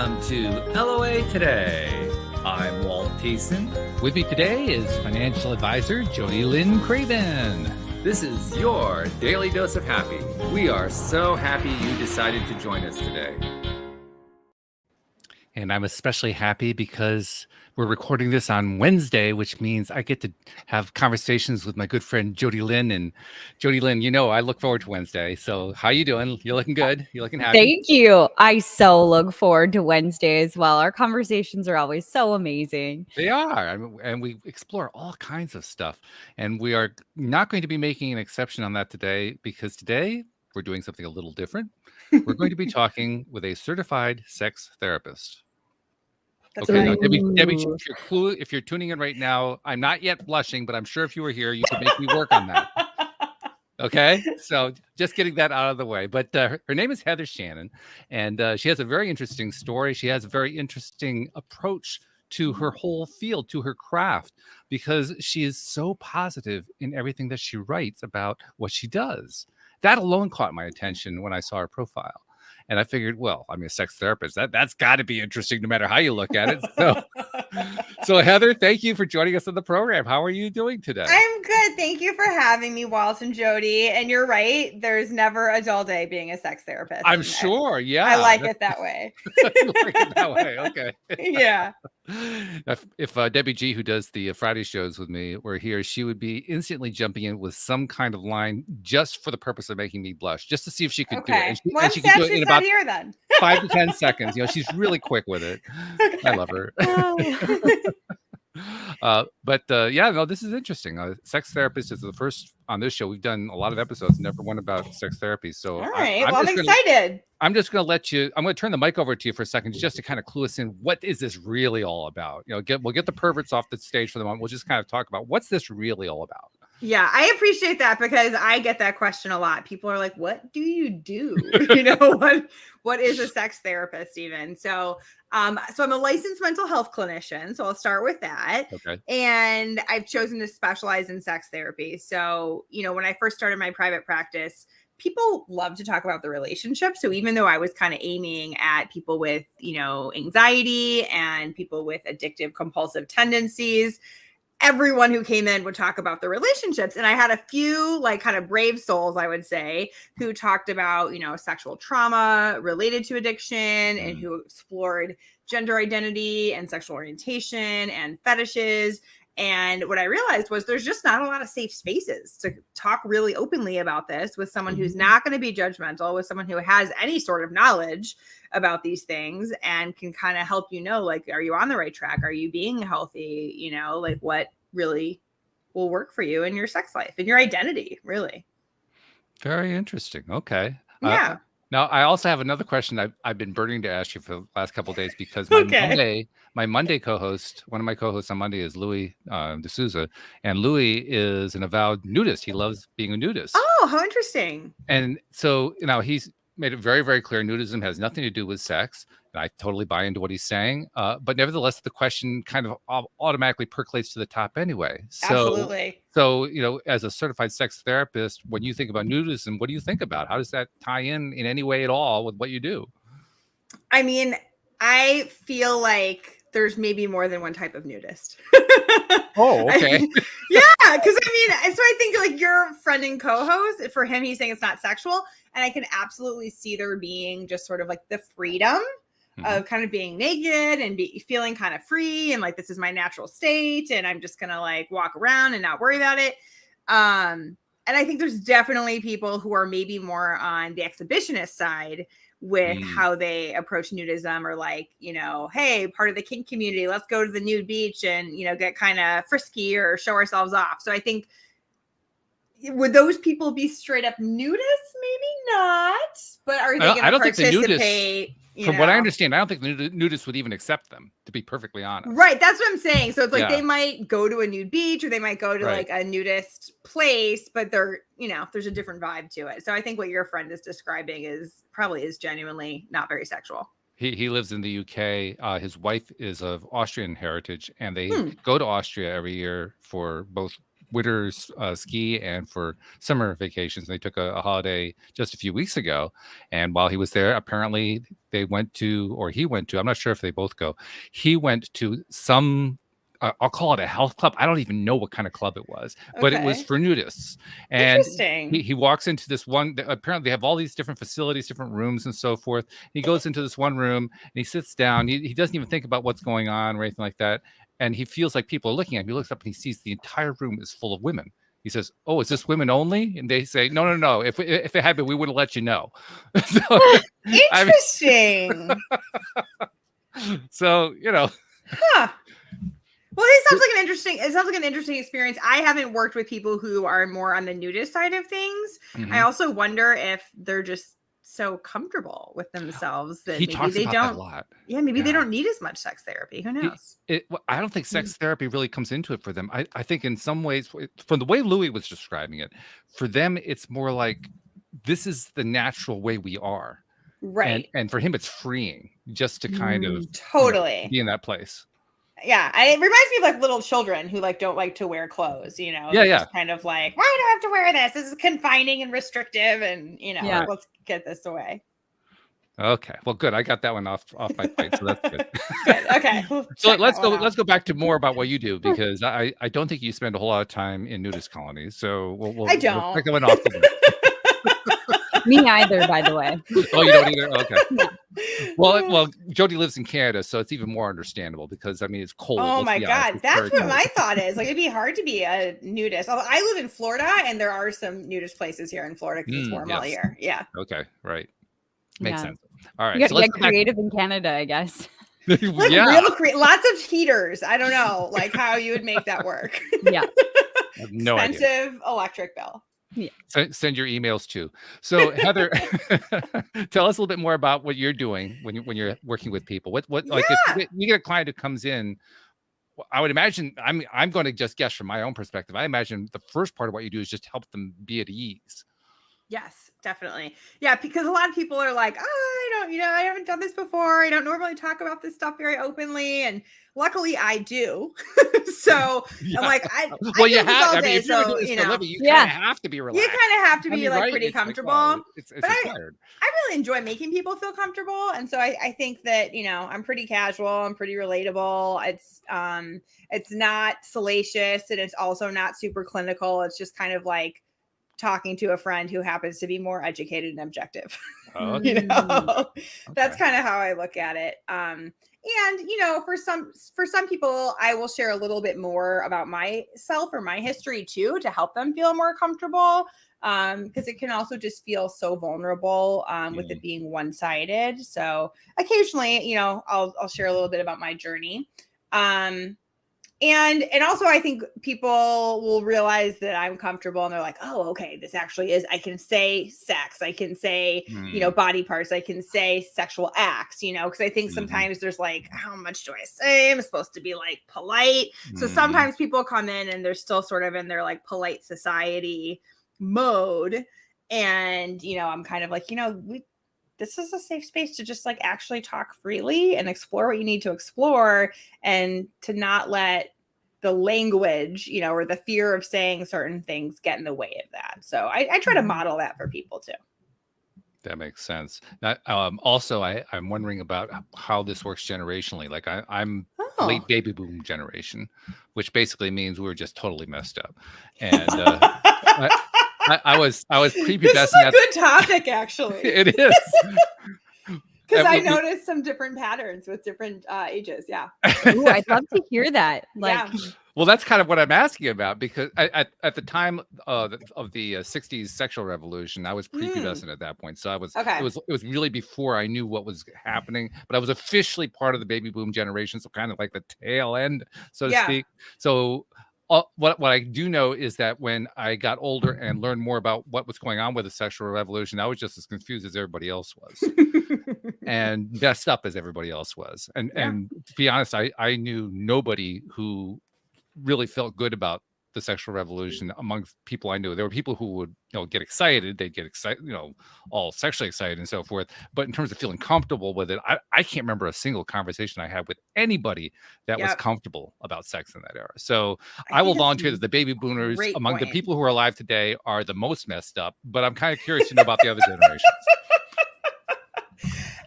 Welcome to LOA Today. I'm Walt Thiessen. With me today is financial advisor Jody Lynn Craven. This is your daily dose of happy. We are so happy you decided to join us today. And I'm especially happy because we're recording this on Wednesday, which means I get to have conversations with my good friend Jody Lynn. And Jody Lynn, you know, I look forward to Wednesday. So how you doing? You're looking good. You're looking happy. Thank you. I so look forward to Wednesday as well. Our conversations are always so amazing. They are. And we explore all kinds of stuff. And we are not going to be making an exception on that today, because today we're doing something a little different. We're going to be talking with a certified sex therapist. That's okay, right. now, Debbie, if you're tuning in right now, I'm not yet blushing, but I'm sure if you were here, you could make me work on that. Okay, so just getting that out of the way. But her name is Heather Shannon, and she has a very interesting story. She has a very interesting approach to her whole field, to her craft, because she is so positive in everything that she writes about what she does. That alone caught my attention when I saw her profile. And I figured, well, I'm a sex therapist. That's got to be interesting no matter how you look at it. So Heather, thank you for joining us on the program. How are you doing today? I'm good. Thank you for having me, Walt and Jody. And you're right. There's never a dull day being a sex therapist. I'm sure. Yeah. I like it that way. You like it that way. Okay. Yeah. If Debbie G, who does the Friday shows with me, were here, she would be instantly jumping in with some kind of line just for the purpose of making me blush, just to see if she could do it. And she could do it in about here, then. 5 to 10 seconds. You know, she's really quick with it. Okay. I love her. This is interesting. Sex therapist is the first on this show. We've done a lot of episodes, never one about sex therapy. So all right, I'm excited. I'm just going to turn the mic over to you for a second, just to kind of clue us in. What is this really all about? You know, we'll get the perverts off the stage for the moment. We'll just kind of talk about what's this really all about. Yeah, I appreciate that, because I get that question a lot. People are like, what do you do? You know, what is a sex therapist even? So I'm a licensed mental health clinician. So I'll start with that. Okay. And I've chosen to specialize in sex therapy. So, you know, when I first started my private practice, people love to talk about the relationship. So even though I was kind of aiming at people with, you know, anxiety and people with addictive compulsive tendencies, everyone who came in would talk about the relationships. And I had a few like kind of brave souls, I would say, who talked about, you know, sexual trauma related to addiction and who explored gender identity and sexual orientation and fetishes. And what I realized was there's just not a lot of safe spaces to talk really openly about this with someone who's not going to be judgmental, with someone who has any sort of knowledge about these things and can kind of help you know, like, are you on the right track? Are you being healthy? You know, like what really will work for you in your sex life and your identity, really. Very interesting. Okay. Yeah. Now, I also have another question I've been burning to ask you for the last couple of days, because my Monday co-host, one of my co-hosts on Monday is Louis D'Souza, and Louis is an avowed nudist. He loves being a nudist. Oh, how interesting. And so, you know, he's made it very, very clear nudism has nothing to do with sex. And I totally buy into what he's saying. But nevertheless, the question kind of automatically percolates to the top anyway. Absolutely. So, you know, as a certified sex therapist, when you think about nudism, what do you think about? How does that tie in any way at all with what you do? I mean, I feel like there's maybe more than one type of nudist. Oh, okay. Yeah, because I mean, so I think like your friend and co-host, for him, he's saying it's not sexual. And I can absolutely see there being just sort of like the freedom of kind of being naked and feeling kind of free. And like, this is my natural state. And I'm just going to like walk around and not worry about it. And I think there's definitely people who are maybe more on the exhibitionist side with how they approach nudism, or like, you know, hey, part of the kink community, let's go to the nude beach and, you know, get kind of frisky or show ourselves off. So I think, would those people be straight up nudists? Maybe not. But are they going to participate? From what I understand, I don't think the nudists would even accept them, to be perfectly honest. Right. That's what I'm saying. So it's like they might go to a nude beach, or they might go to like a nudist place, but they're, you know, there's a different vibe to it. So I think what your friend is describing is genuinely not very sexual. He lives in the UK. His wife is of Austrian heritage, and they go to Austria every year for both winter ski and for summer vacations. They took a holiday just a few weeks ago, and while he was there, apparently they went to, or he went to, I'm not sure if they both go. He went to some. I'll call it a health club. I don't even know what kind of club it was, but it was Okay. for nudists. And Interesting. he walks into this one. Apparently, they have all these different facilities, different rooms, and so forth. He goes into this one room and he sits down. He doesn't even think about what's going on or anything like that. And he feels like people are looking at him. He looks up and he sees the entire room is full of women. He says, "Oh, is this women only?" And they say, "No, no, no. If it had been, we wouldn't let you know." So, I mean, Interesting. so Huh. Well, it sounds like an interesting experience. I haven't worked with people who are more on the nudist side of things. Mhm. I also wonder if they're just so comfortable with themselves that he maybe talks they about that a don't. lot. Yeah, maybe they Yeah. don't need as much sex therapy. Who knows? I don't think sex therapy really comes into it for them. I think in some ways, from the way Louis was describing it, for them, it's more like this is the natural way we are. Right. And for him, it's freeing just to kind of Totally. be in that place. Yeah, it reminds me of like little children who like don't like to wear clothes, Yeah, They're yeah. just kind of like, why do I have to wear this? This is confining and restrictive, and Yeah. let's get this away. Okay, well, good. I got that one off my plate, so that's good. Good. Okay. We'll So check let's that go. one out. Let's go back to more about what you do, because I don't think you spend a whole lot of time in nudist colonies. So we'll I we'll don't. take that one off the list. Me either, by the way. Oh, you don't either? Okay. Well, Jody lives in Canada, so it's even more understandable because I mean it's cold. Oh let's my be honest, God. it's That's very what cold. my thought is. Like, it'd be hard to be a nudist. Although I live in Florida and there are some nudist places here in Florida because it's warm all yes. year. Yeah. Okay, right. Makes Yeah. sense. All right. You got So to let's get go back. creative in Canada, I guess. Like Yeah. lots of heaters. I don't know, like how you would make that work. Yeah. I have no idea. Expensive electric bill. Send your emails too. So Heather, tell us a little bit more about what you're doing when you're working with people. What like if you get a client who comes in, I would imagine I'm going to just guess from my own perspective. I imagine the first part of what you do is just help them be at ease. Yes, definitely. Yeah, because a lot of people are like, oh, I haven't done this before. I don't normally talk about this stuff very openly. And luckily I do. So I'm like, I Well, do you this have. all I day, mean, if you're so, doing this for a living, you Yeah. kind of have to be you relaxed. kind of have to I be mean, like right? pretty It's like, comfortable. well, it's But required. I really enjoy making people feel comfortable. And so I think that, I'm pretty casual. I'm pretty relatable. It's not salacious and it's also not super clinical. It's just kind of like talking to a friend who happens to be more educated and objective. Oh, okay. That's Okay. kind of how I look at it. And for some people, I will share a little bit more about myself or my history too, to help them feel more comfortable. Because it can also just feel so vulnerable with it being one-sided. So occasionally, I'll share a little bit about my journey. And also I think people will realize that I'm comfortable and they're like, oh, okay, this actually is, I can say sex, I can say, body parts, I can say sexual acts, because I think sometimes there's like, how much do I say? I'm supposed to be like polite. So sometimes people come in and they're still sort of in their like polite society mode. And, I'm kind of like, this is a safe space to just like actually talk freely and explore what you need to explore, and to not let the language, or the fear of saying certain things get in the way of that. So I try to model that for people too. That makes sense. Now, also, I'm wondering about how this works generationally. Like I'm late baby boom generation, which basically means we were just totally messed up. And I was prepubescent. This is a good topic, actually. It is. Because I noticed some different patterns with different ages. Yeah. Ooh, I'd love to hear that. Like, Well, that's kind of what I'm asking about, because at the time of the 60s sexual revolution, I was prepubescent at that point. So I was, okay. It was really before I knew what was happening, but I was officially part of the baby boom generation. So kind of like the tail end, so to speak. So what I do know is that when I got older and learned more about what was going on with the sexual revolution, I was just as confused as everybody else was. And messed up as everybody else was. And to be honest, I knew nobody who really felt good about the sexual revolution amongst people I knew. There were people who would, get excited. They'd get excited, all sexually excited and so forth. But in terms of feeling comfortable with it, I can't remember a single conversation I had with anybody that was Yep. comfortable about sex in that era. So I I will think that's volunteer a that the baby boomers great among the point. people who are alive today are the most messed up. But I'm kind of curious to know about the other generations.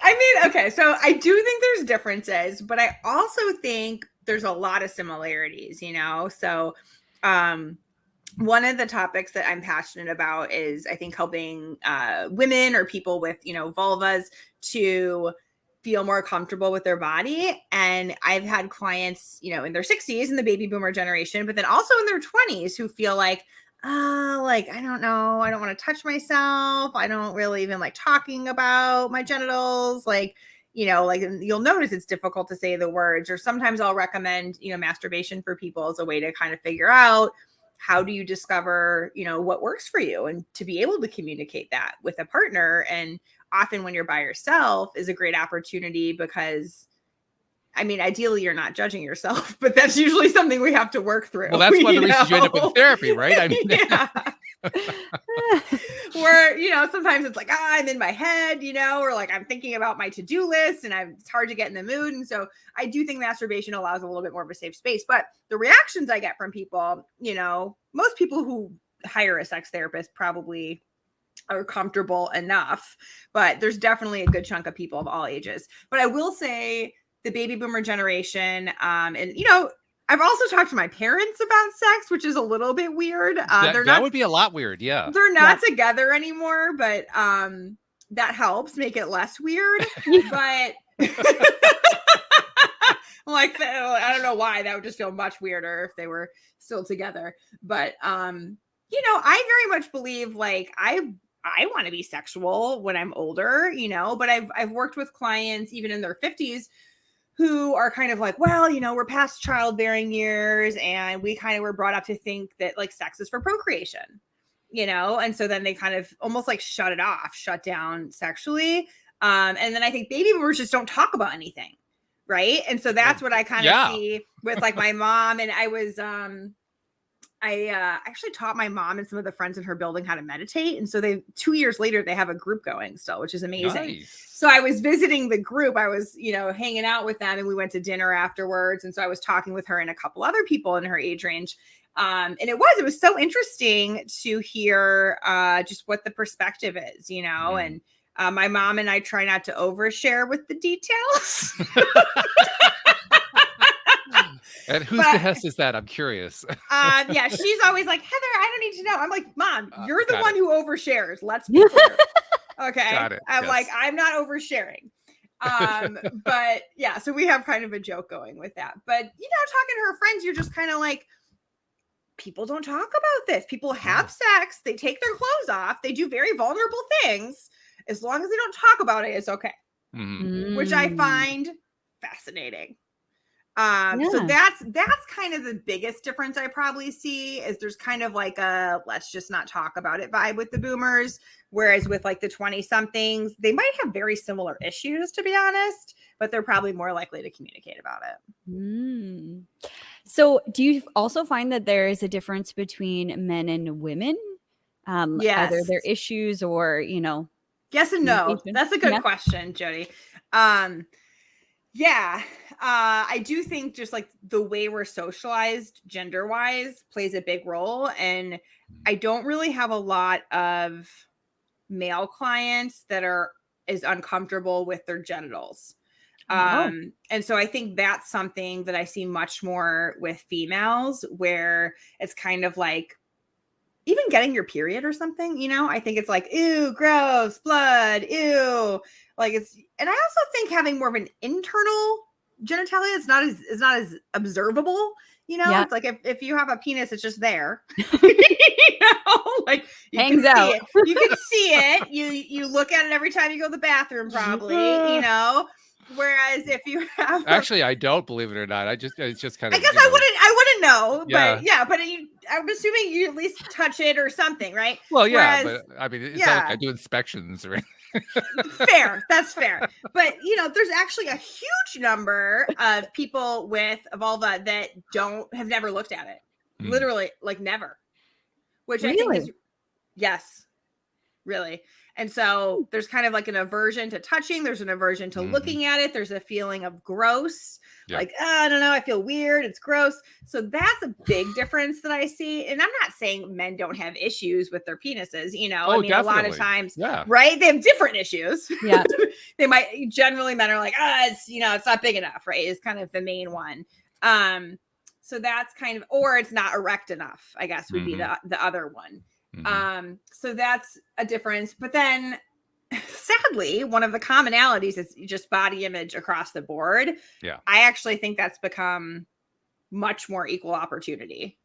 I mean, okay, so I do think there's differences, but I also think there's a lot of similarities, So, one of the topics that I'm passionate about is, I think, helping women or people with, vulvas to feel more comfortable with their body. And I've had clients, in their 60s in the baby boomer generation, but then also in their 20s who feel like, I don't know, I don't want to touch myself. I don't really even like talking about my genitals. You'll notice it's difficult to say the words, or sometimes I'll recommend, masturbation for people as a way to kind of figure out how do you discover, what works for you, and to be able to communicate that with a partner. And often when you're by yourself is a great opportunity because, I mean, ideally you're not judging yourself, but that's usually something we have to work through. Well, that's one of the reasons you end up in therapy, right? I mean, yeah. Where, sometimes it's like, I'm in my head, or like I'm thinking about my to-do list and it's hard to get in the mood. And so I do think masturbation allows a little bit more of a safe space. But the reactions I get from people, most people who hire a sex therapist probably are comfortable enough, but there's definitely a good chunk of people of all ages. But I will say the baby boomer generation, and I've also talked to my parents about sex, which is a little bit weird. that would be a lot weird. Yeah. They're not together anymore, but that helps make it less weird. But like, I don't know why that would just feel much weirder if they were still together. But I very much believe like I want to be sexual when I'm older, but I've worked with clients even in their 50s who are kind of like, well, we're past childbearing years and we kind of were brought up to think that like sex is for procreation, and so then they kind of almost like shut down sexually. And then I think baby boomers just don't talk about anything. Right. And so that's what I kind of see with like my mom. And I actually taught my mom and some of the friends in her building how to meditate. And so 2 years later, they have a group going still, which is amazing. Nice. So I was visiting the group. I was, hanging out with them and we went to dinner afterwards. And so I was talking with her and a couple other people in her age range. And it was so interesting to hear just what the perspective is, and my mom and I try not to overshare with the details. And whose behest is that? I'm curious. Yeah, she's always like, Heather, I don't need to know. I'm like, Mom, you're the one who overshares. Let's be clear. Okay. Got it. I'm like, I'm not oversharing. But yeah, so we have kind of a joke going with that. But talking to her friends, you're just kind of like, people don't talk about this. People have sex, they take their clothes off, they do very vulnerable things. As long as they don't talk about it, it's okay. Mm-hmm. Which I find fascinating. So that's kind of the biggest difference I probably see is there's kind of like a let's just not talk about it vibe with the boomers. Whereas with like the 20 somethings, they might have very similar issues, to be honest, but they're probably more likely to communicate about it. So do you also find that there is a difference between men and women? Yes. Either their issues or, Yes and no. That's a good question, Jody. Yeah, I do think just like the way we're socialized gender wise plays a big role. And I don't really have a lot of male clients that are as uncomfortable with their genitals. And so I think that's something that I see much more with females, where it's kind of like even getting your period or something, I think it's like, ew, gross, blood, ew. Like and I also think having more of an internal genitalia, it's not as observable, It's like if you have a penis, it's just there, like you hangs out. You can see it. You look at it every time you go to the bathroom, probably, Whereas if you have actually, I don't, believe it or not. It's just kind of. I guess I wouldn't know, yeah. but yeah, but I'm assuming you at least touch it or something, right? Well, yeah, but I mean, it's not like I do inspections or anything. Fair, that's fair. But there's actually a huge number of people with a vulva that have never looked at it. Literally, like never. Which I think is, yes, really. And so there's kind of like an aversion to touching. There's an aversion to looking at it. There's a feeling of gross. Yeah. Like, I don't know, I feel weird. It's gross. So that's a big difference that I see. And I'm not saying men don't have issues with their penises. You know, I mean, a lot of times, right? They have different issues. Yeah. They might, generally men are like, it's, you know, it's not big enough, right? Is kind of the main one. So that's kind of, or it's not erect enough, I guess would be the other one. So that's a difference. But then sadly, one of the commonalities is just body image across the board. Yeah. I actually think that's become much more equal opportunity.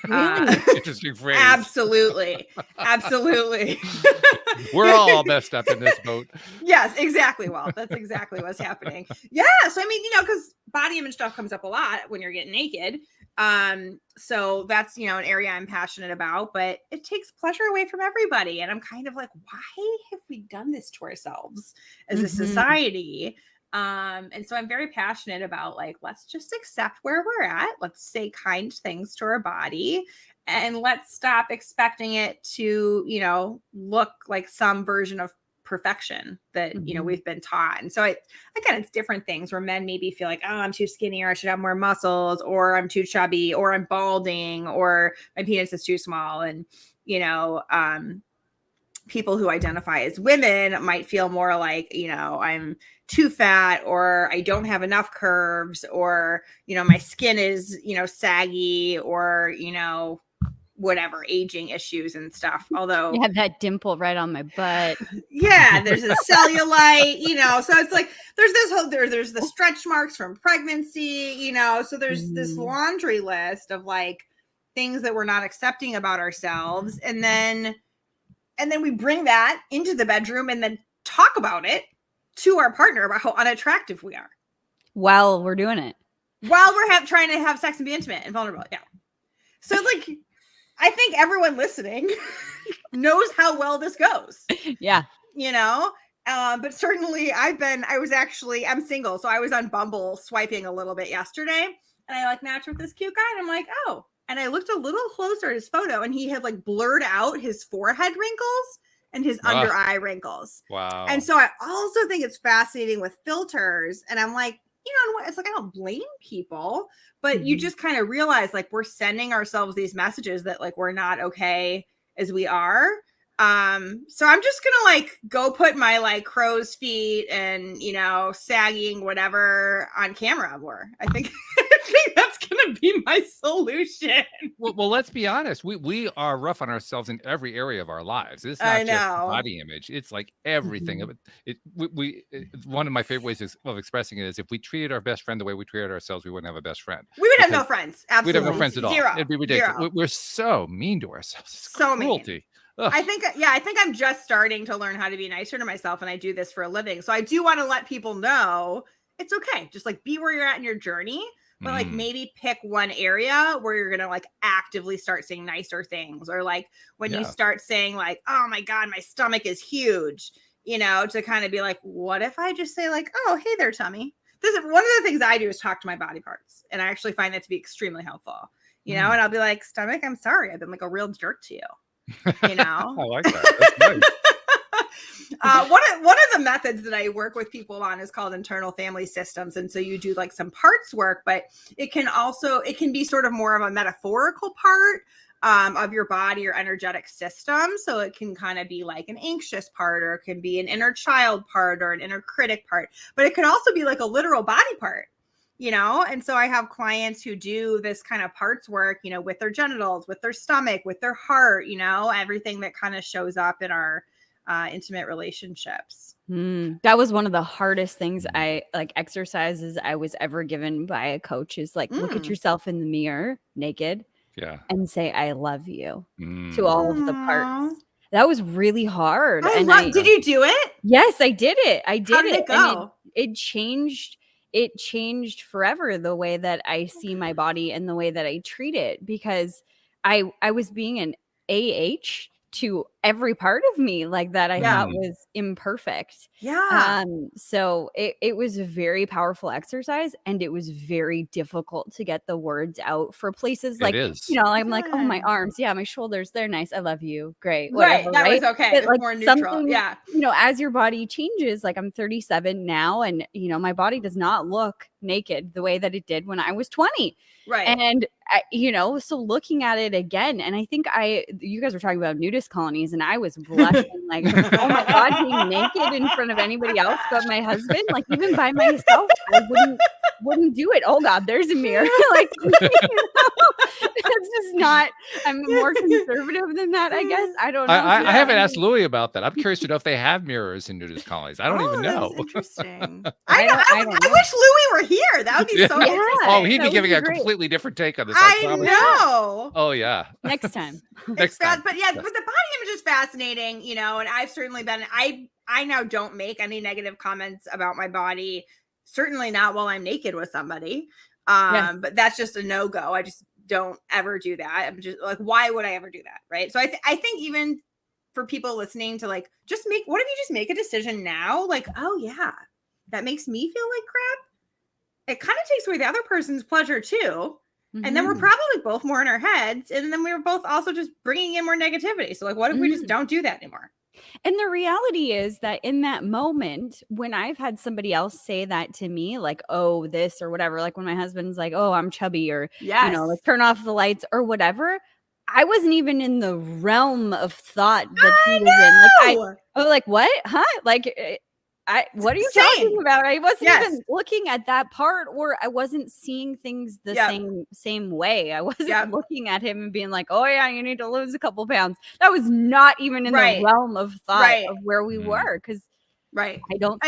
Really? Interesting phrase. Absolutely. Absolutely. We're all messed up in this boat. Yes, exactly. Well, that's exactly what's happening. Yeah. So, I mean, you know, because body image stuff comes up a lot when you're getting naked. So that's, you know, an area I'm passionate about, but it takes pleasure away from everybody. And I'm kind of like, why have we done this to ourselves as a society? And so I'm very passionate about like, let's just accept where we're at. Let's say kind things to our body and let's stop expecting it to, you know, look like some version of perfection that, you know, we've been taught. And so again, it's different things where men maybe feel like, oh, I'm too skinny or I should have more muscles or I'm too chubby or I'm balding or my penis is too small. And, you know, people who identify as women might feel more like, you know, I'm too fat or I don't have enough curves or, you know, my skin is, you know, saggy or, you know, whatever aging issues and stuff. Although you have that dimple right on my butt. Yeah, there's a cellulite, you know, so it's like there's this whole there's the stretch marks from pregnancy, you know, so there's this laundry list of like things that we're not accepting about ourselves. And then we bring that into the bedroom and then talk about it to our partner about how unattractive we are. While we're doing it. While we're trying to have sex and be intimate and vulnerable. Yeah. So it's like, I think everyone listening knows how well this goes. Yeah. You know, but certainly I'm single. So I was on Bumble swiping a little bit yesterday and I like matched with this cute guy and I'm like, oh, and I looked a little closer at his photo and he had like blurred out his forehead wrinkles and his under eye wrinkles. Wow. And so I also think it's fascinating with filters. And I'm like, you know what? It's like, I don't blame people, but you just kind of realize like we're sending ourselves these messages that like we're not okay as we are. So I'm just gonna like go put my like crow's feet and, you know, sagging whatever on camera more. I think that's gonna be my solution. Well, let's be honest. We are rough on ourselves in every area of our lives. It's not just body image. It's like everything of it. One of my favorite ways of expressing it is if we treated our best friend the way we treated ourselves, we wouldn't have a best friend. We would have no friends. Absolutely. We'd have no friends at all. Zero. It'd be ridiculous. Zero. We're so mean to ourselves. It's so cruelty. Mean. I think I'm just starting to learn how to be nicer to myself and I do this for a living. So I do want to let people know it's okay. Just like be where you're at in your journey, but like maybe pick one area where you're going to like actively start saying nicer things or like when you start saying like, oh my God, my stomach is huge, you know, to kind of be like, what if I just say like, oh, hey there, tummy. This is one of the things I do is talk to my body parts. And I actually find that to be extremely helpful, you know, and I'll be like, stomach, I'm sorry. I've been like a real jerk to you. You know, I like that. That's nice. One of the methods that I work with people on is called internal family systems. And so you do like some parts work, but it can be sort of more of a metaphorical part of your body or energetic system. So it can kind of be like an anxious part, or it can be an inner child part or an inner critic part, but it could also be like a literal body part. You know, and so I have clients who do this kind of parts work, you know, with their genitals, with their stomach, with their heart, you know, everything that kind of shows up in our intimate relationships. That was one of the hardest things exercises I was ever given by a coach is like, look at yourself in the mirror naked and say, I love you to all of the parts. That was really hard. Did you do it? Yes, I did it. How did it go? It changed forever the way that I see my body and the way that I treat it, because I was being an AH to every part of me like that I thought was imperfect. Yeah. So it was a very powerful exercise, and it was very difficult to get the words out for places like, It is. you know, I'm like, oh, my arms, yeah, my shoulders, they're nice, I love you, great, Right. whatever, That right? was okay. But It's like more neutral. something, Yeah. you know, as your body changes, like I'm 37 now, and you know, my body does not look naked the way that it did when I was 20. Right. And you know, so looking at it again, and I think you guys were talking about nudist colonies, and I was blushing like, oh my God, being naked in front of anybody else but my husband, like even by myself, I wouldn't do it. Oh God, there's a mirror. Like, you know, it's just not, I'm more conservative than that, I guess. I don't know. I haven't asked Louie about that. I'm curious to know if they have mirrors in nudist colonies. I don't even know. That's interesting. I wish Louie were here. That would be so interesting. Oh, he'd be giving a completely different take on this. I know. Oh yeah. Next time. Next time. But yeah, but the body image is fascinating, you know, and I've certainly been, I now don't make any negative comments about my body. Certainly not while I'm naked with somebody. But that's just a no-go. I just don't ever do that. I'm just like, why would I ever do that? Right. So I think even for people listening to like, what if you just make a decision now? Like, oh yeah, that makes me feel like crap. It kind of takes away the other person's pleasure too. And then we're probably both more in our heads. And then we were both also just bringing in more negativity. So like, what if we just don't do that anymore? And the reality is that in that moment, when I've had somebody else say that to me, like, oh, this or whatever, like when my husband's like, oh, I'm chubby, or, you know, like turn off the lights or whatever, I wasn't even in the realm of thought that he was in. Like, I was like, what? Huh? Like, what are you talking about? I wasn't even looking at that part, or I wasn't seeing things the same way. I wasn't looking at him and being like, oh yeah, you need to lose a couple pounds. That was not even in the realm of thought of where we were, because I don't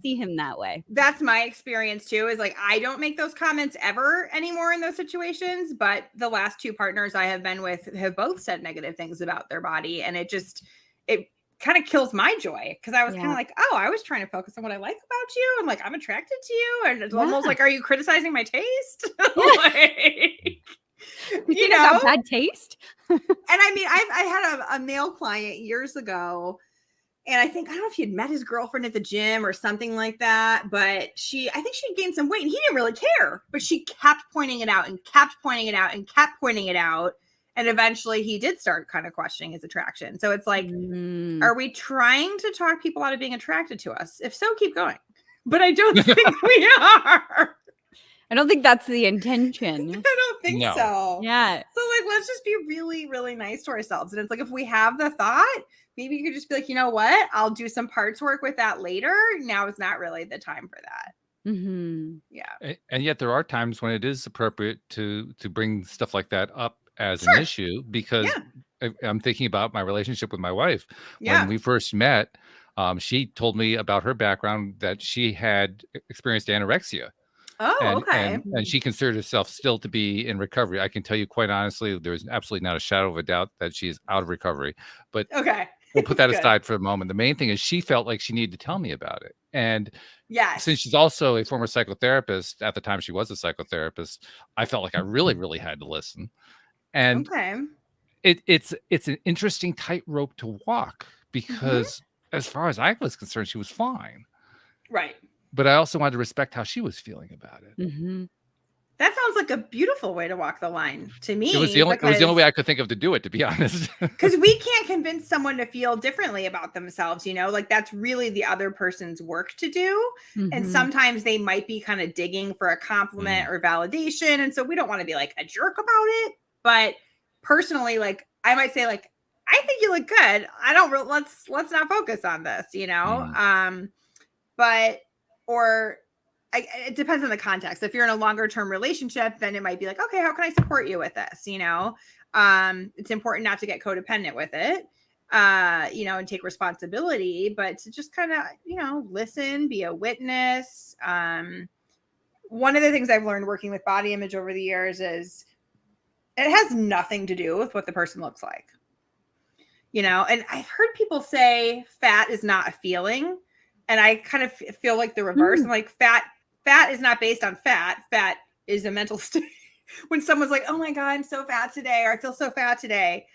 see him that way. That's my experience too, is like, I don't make those comments ever anymore in those situations, but the last two partners I have been with have both said negative things about their body, and it kind of kills my joy, because I was kind of like, oh, I was trying to focus on what I like about you. I'm like, I'm attracted to you. And it's almost like, are you criticizing my taste? Like, you know, I got bad taste. And I mean, I had a male client years ago, and I don't know if he had met his girlfriend at the gym or something like that, but I think she had gained some weight and he didn't really care, but she kept pointing it out and kept pointing it out and kept pointing it out. And eventually he did start kind of questioning his attraction. So it's like, are we trying to talk people out of being attracted to us? If so, keep going. But I don't think we are. I don't think that's the intention. I don't think so. Yeah. So like, let's just be really, really nice to ourselves. And it's like, if we have the thought, maybe you could just be like, you know what? I'll do some parts work with that later. Now is not really the time for that. Yeah. And yet there are times when it is appropriate to bring stuff like that up as an issue, because I'm thinking about my relationship with my wife. When we first met, she told me about her background, that she had experienced anorexia. And she considered herself still to be in recovery. I can tell you quite honestly, there's absolutely not a shadow of a doubt that she is out of recovery. But we'll put that aside for a moment. The main thing is she felt like she needed to tell me about it. And since she's also a former psychotherapist, at the time she was a psychotherapist, I felt like I really, really had to listen. And it's an interesting tightrope to walk, because as far as I was concerned, she was fine. Right. But I also wanted to respect how she was feeling about it. That sounds like a beautiful way to walk the line to me. It was the only way I could think of to do it, to be honest. Because we can't convince someone to feel differently about themselves, you know, like that's really the other person's work to do. And sometimes they might be kind of digging for a compliment or validation. And so we don't want to be like a jerk about it. But personally, like I might say, like, I think you look good. I don't let's not focus on this, you know? It depends on the context. If you're in a longer term relationship, then it might be like, okay, how can I support you with this? You know, it's important not to get codependent with it, you know, and take responsibility, but to just kind of, you know, listen, be a witness. One of the things I've learned working with body image over the years is it has nothing to do with what the person looks like, you know, and I've heard people say fat is not a feeling. And I kind of feel like the reverse. I'm like, fat is not based on fat. Fat is a mental state. When someone's like, oh my God, I'm so fat today, or I feel so fat today.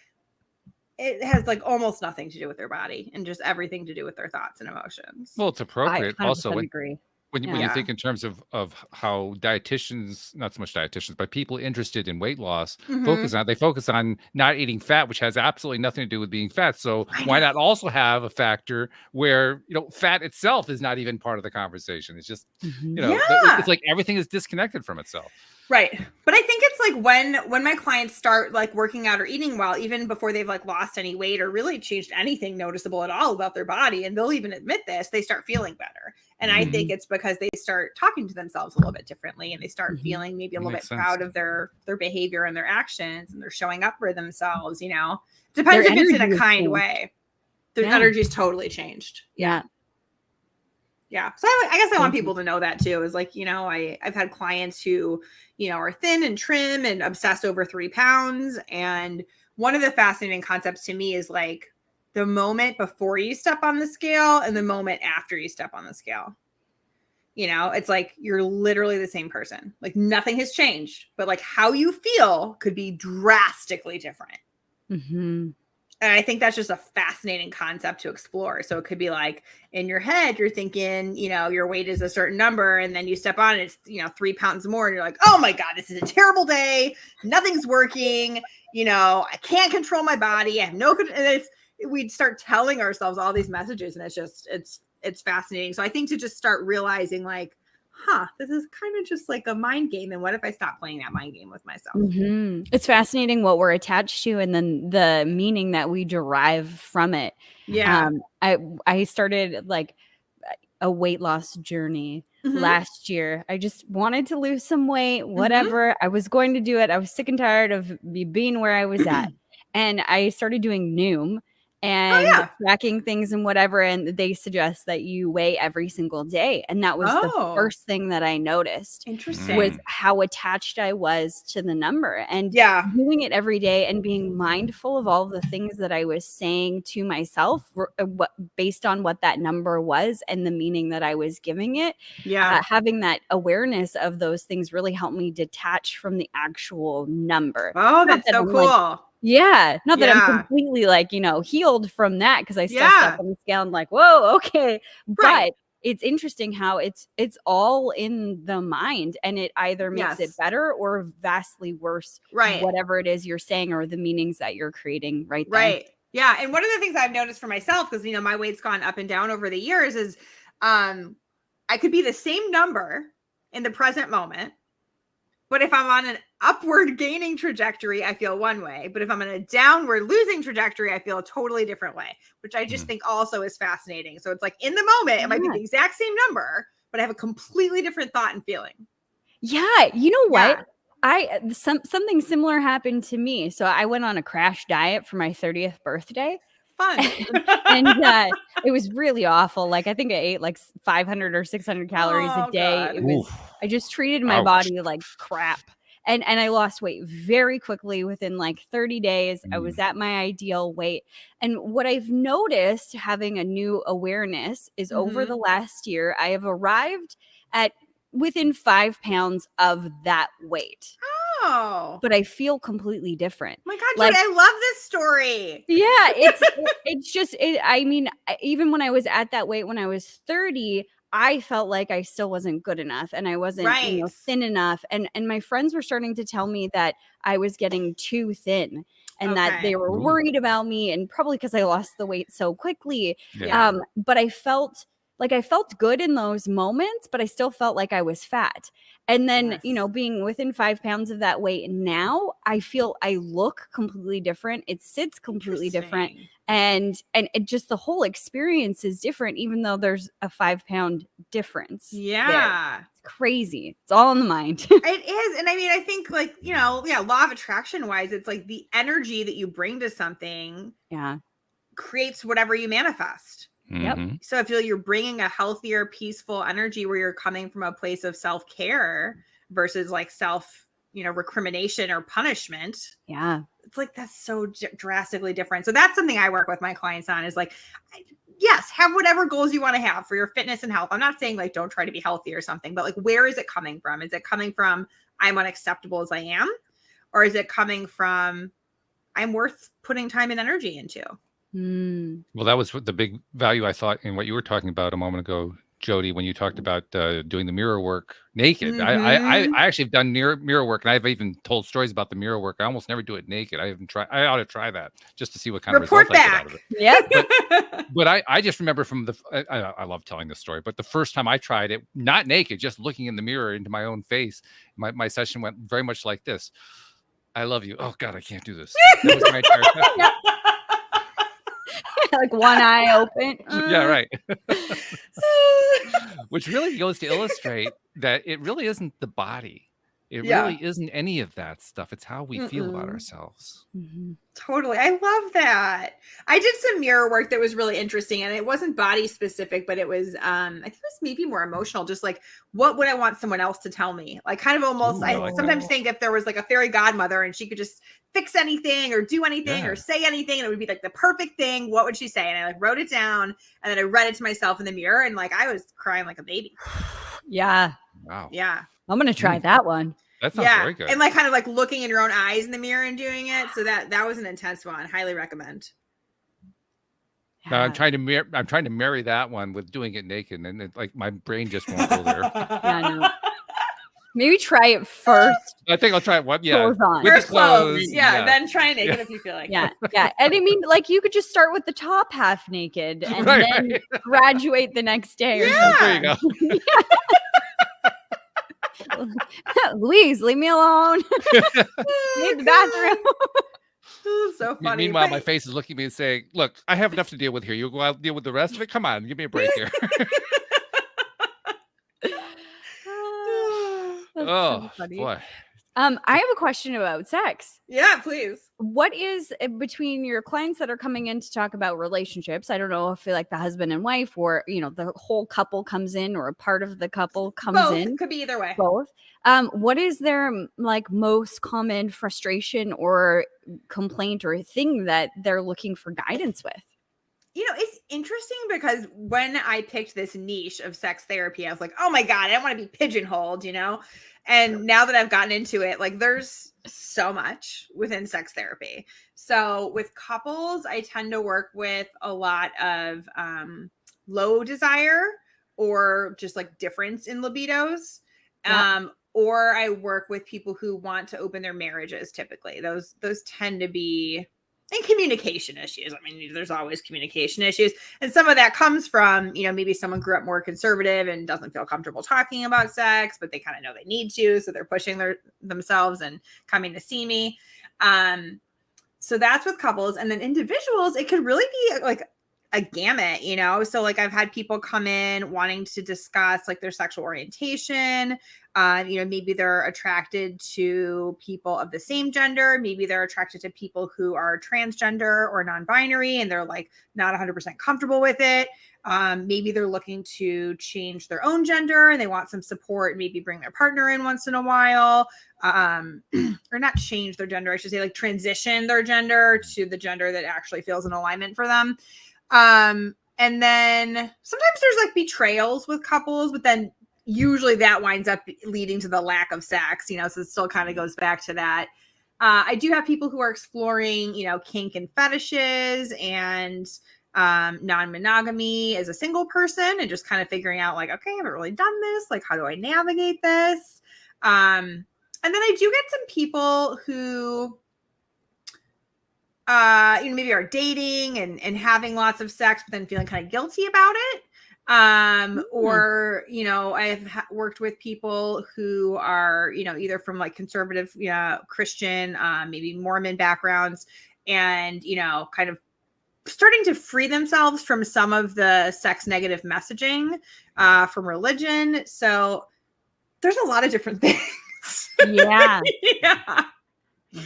it has like almost nothing to do with their body and just everything to do with their thoughts and emotions. Well, it's appropriate I also 100% when agree. when you think in terms of how dietitians, not so much dietitians, but people interested in weight loss they focus on not eating fat, which has absolutely nothing to do with being fat. So why not also have a factor where, fat itself is not even part of the conversation? It's just, it's like everything is disconnected from itself. Right. But I think it's like when my clients start like working out or eating well, even before they've like lost any weight or really changed anything noticeable at all about their body, and they'll even admit this, they start feeling better. And I think it's because they start talking to themselves a little bit differently, and they start feeling maybe a little bit proud of their behavior and their actions, and they're showing up for themselves, Depends if it's in a kind way. Their energy is totally changed. Yeah. So I guess I want people to know that too, is like, I've had clients who, are thin and trim and obsessed over 3 pounds. And one of the fascinating concepts to me is like the moment before you step on the scale and the moment after you step on the scale. It's like you're literally the same person. Like nothing has changed, but like how you feel could be drastically different. And I think that's just a fascinating concept to explore. So it could be like in your head, you're thinking, your weight is a certain number, and then you step on it, it's, 3 pounds more. And you're like, oh my God, this is a terrible day. Nothing's working. I can't control my body. I have no control. And we'd start telling ourselves all these messages, and it's fascinating. So I think to just start realizing like, this is kind of just like a mind game. And what if I stop playing that mind game with myself? It's fascinating what we're attached to and then the meaning that we derive from it. Yeah. I started like a weight loss journey last year. I just wanted to lose some weight, whatever. I was going to do it. I was sick and tired of being where I was at. And I started doing Noom and tracking things and whatever. And they suggest that you weigh every single day. And that was the first thing that I noticed. Interesting. Was how attached I was to the number, and doing it every day and being mindful of all the things that I was saying to myself based on what that number was and the meaning that I was giving it. Having that awareness of those things really helped me detach from the actual number. Oh, that's so cool. Not that I'm completely like, healed from that, because I still step on the scale and like, whoa, okay. But it's interesting how it's all in the mind, and it either makes it better or vastly worse, whatever it is you're saying or the meanings that you're creating right there. Yeah. And one of the things I've noticed for myself, because, my weight's gone up and down over the years, is I could be the same number in the present moment, but if I'm on an upward gaining trajectory, I feel one way. But if I'm on a downward losing trajectory, I feel a totally different way, which I just think also is fascinating. So it's like in the moment, it might be the exact same number, but I have a completely different thought and feeling. Yeah. You know what? Something similar happened to me. So I went on a crash diet for my 30th birthday. Fun. And it was really awful. Like I think I ate like 500 or 600 calories a day. God. I just treated my body like crap. And I lost weight very quickly within like 30 days. I was at my ideal weight. And what I've noticed having a new awareness is over the last year, I have arrived at within 5 pounds of that weight. Oh, but I feel completely different. My God, Judy, I love this story. Yeah, it's just, I mean, even when I was at that weight, when I was 30, I felt like I still wasn't good enough, and I wasn't thin enough. And my friends were starting to tell me that I was getting too thin, and that they were worried about me, and probably because I lost the weight so quickly. But I felt good in those moments, but I still felt like I was fat. And then, being within 5 pounds of that weight now, I feel I look completely different. It sits completely different. And it just, the whole experience is different, even though there's a 5 pound difference. Yeah. It's crazy. It's all in the mind. It is. And I mean, I think like, law of attraction wise, it's like the energy that you bring to something creates whatever you manifest. Yep. So I feel you're bringing a healthier, peaceful energy where you're coming from a place of self-care versus like recrimination or punishment. Yeah. It's like, that's so drastically different. So that's something I work with my clients on, is like, yes, have whatever goals you want to have for your fitness and health. I'm not saying like, don't try to be healthy or something, but like, where is it coming from? Is it coming from I'm unacceptable as I am? Or is it coming from I'm worth putting time and energy into. Well, that was the big value I thought in what you were talking about a moment ago, Jody, when you talked about doing the mirror work naked. I actually have done mirror work, and I've even told stories about the mirror work. I almost never do it naked. I haven't tried. I ought to try that just to see what kind of result I get out of it. Yeah. But I just remember from I love telling this story, but the first time I tried it, not naked, just looking in the mirror into my own face, my session went very much like this. I love you. Oh God, I can't do this. That was my entire session. Like one eye open. Yeah, right. Which really goes to illustrate that it really isn't the body. It really isn't any of that stuff. It's how we feel about ourselves. Totally. I love that. I did some mirror work that was really interesting, and it wasn't body specific, but it was I think it was maybe more emotional, just like what would I want someone else to tell me? Like kind of almost I sometimes think if there was like a fairy godmother and she could just fix anything or do anything or say anything and it would be like the perfect thing, what would she say? And I like wrote it down and then I read it to myself in the mirror and like I was crying like a baby. Yeah. Wow. Yeah. I'm gonna try that one. That sounds very good. And like kind of like looking in your own eyes in the mirror and doing it. So that was an intense one. Highly recommend. Now I'm trying to marry that one with doing it naked, and it, like my brain just won't go there. Yeah, no. Maybe try it first. I think I'll try it. What? Yeah, clothes on. with First the clothes. Yeah, then try naked if you feel like it. Yeah. And I mean, like you could just start with the top half naked and then graduate the next day or something. There you go. Louise, leave me alone. Need the bathroom. So funny. Meanwhile, my face is looking at me and saying, "Look, I have enough to deal with here. You go out and deal with the rest of it. Come on, give me a break here." So funny. Boy. I have a question about sex. Yeah, please. What is between your clients that are coming in to talk about relationships? I don't know if like the husband and wife or, you know, the whole couple comes in or a part of the couple comes in. Could be either way. Both. What is their like most common frustration or complaint or thing that they're looking for guidance with? You know, it's interesting because when I picked this niche of sex therapy, I was like, oh my God, I don't want to be pigeonholed, you know? And now that I've gotten into it, like there's so much within sex therapy. So with couples, I tend to work with a lot of low desire or just like difference in libidos. Or I work with people who want to open their marriages typically. Those tend to be and communication issues. I mean, there's always communication issues. And some of that comes from, you know, maybe someone grew up more conservative and doesn't feel comfortable talking about sex, but they kind of know they need to. So they're pushing themselves and coming to see me. So that's with couples. And then individuals, it could really be like a gamut, you know? So like I've had people come in wanting to discuss like their sexual orientation. You know, maybe they're attracted to people of the same gender. Maybe they're attracted to people who are transgender or non-binary and they're like not 100% comfortable with it. Maybe they're looking to change their own gender and they want some support and maybe bring their partner in once in a while. Or not change their gender, I should say, like transition their gender to the gender that actually feels in alignment for them. And then sometimes there's like betrayals with couples, but then usually that winds up leading to the lack of sex, you know, so it still kind of goes back to that. I do have people who are exploring, you know, kink and fetishes and non-monogamy as a single person and just kind of figuring out like, okay, I haven't really done this. Like, how do I navigate this? And then I do get some people who, you know, maybe are dating and having lots of sex, but then feeling kind of guilty about it. Or, you know, I've worked with people who are, you know, either from like conservative, Christian, maybe Mormon backgrounds and, you know, kind of starting to free themselves from some of the sex negative messaging, from religion. So there's a lot of different things. Yeah. Yeah.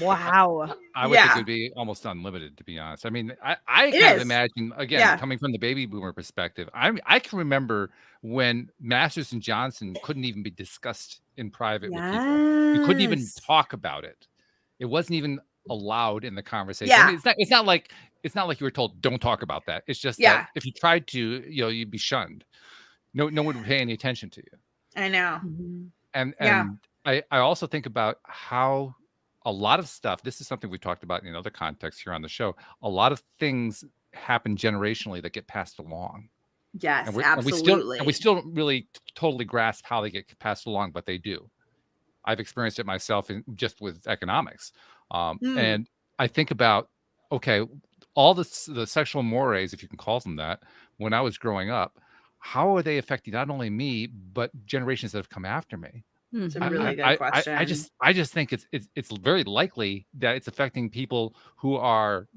Wow. I would think it would be almost unlimited, to be honest. I mean, I kind of imagine, again, coming from the baby boomer perspective, I can remember when Masters and Johnson couldn't even be discussed in private with people. You couldn't even talk about it. It wasn't even allowed in the conversation. Yeah. I mean, it's not like you were told, don't talk about that. It's just that if you tried to, you know, you'd be shunned. No one would pay any attention to you. I know. And I also think about how a lot of stuff, this is something we talked about in other contexts here on the show. A lot of things happen generationally that get passed along. Yes, And absolutely. we still don't really totally grasp how they get passed along, but they do. I've experienced it myself just with economics. And I think about, okay, all the sexual mores, if you can call them that, when I was growing up, how are they affecting not only me, but generations that have come after me? It's a really good question. I just think it's very likely that it's affecting people who are,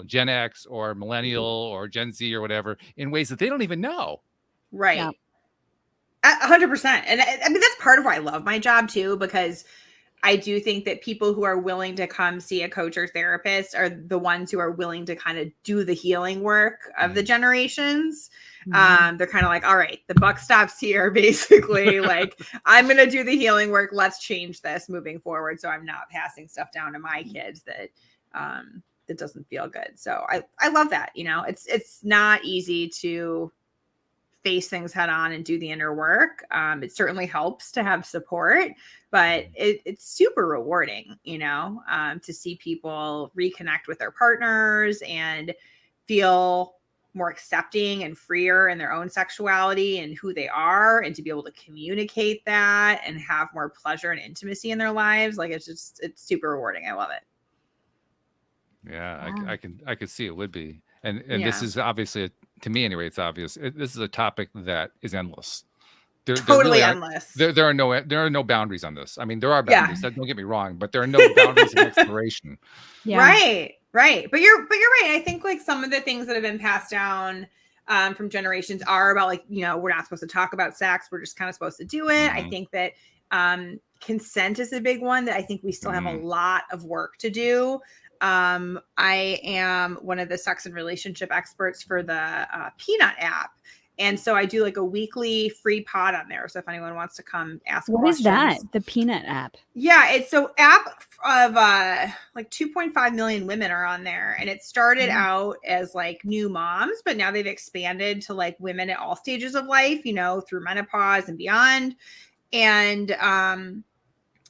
Gen X or millennial or Gen Z or whatever in ways that they don't even know. Right. Yeah. 100%. And I mean, that's part of why I love my job too, because I do think that people who are willing to come see a coach or therapist are the ones who are willing to kind of do the healing work of the generations. They're kind of like, all right, the buck stops here, basically. Like, I'm going to do the healing work. Let's change this moving forward. So I'm not passing stuff down to my kids that doesn't feel good. So I love that. It's not easy to face things head on and do the inner work. It certainly helps to have support, but it's super rewarding, to see people reconnect with their partners and feel more accepting and freer in their own sexuality and who they are, and to be able to communicate that and have more pleasure and intimacy in their lives. Like, it's super rewarding. I love it. Yeah, wow. I can see it would be. And this is obviously, to me anyway, it's obvious. This is a topic that is endless. Totally endless. There are no boundaries on this. I mean, there are boundaries. Don't get me wrong, but there are no boundaries of exploration. Yeah. Right. But you're right. I think like some of the things that have been passed down from generations are about like, we're not supposed to talk about sex. We're just kind of supposed to do it. I think that consent is a big one that I think we still have a lot of work to do. I am one of the sex and relationship experts for the Peanut app. And so I do like a weekly free pod on there. So if anyone wants to come ask what questions. What is that? The Peanut app? Yeah, it's so app of like 2.5 million women are on there. And it started out as like new moms, but now they've expanded to like women at all stages of life, through menopause and beyond. And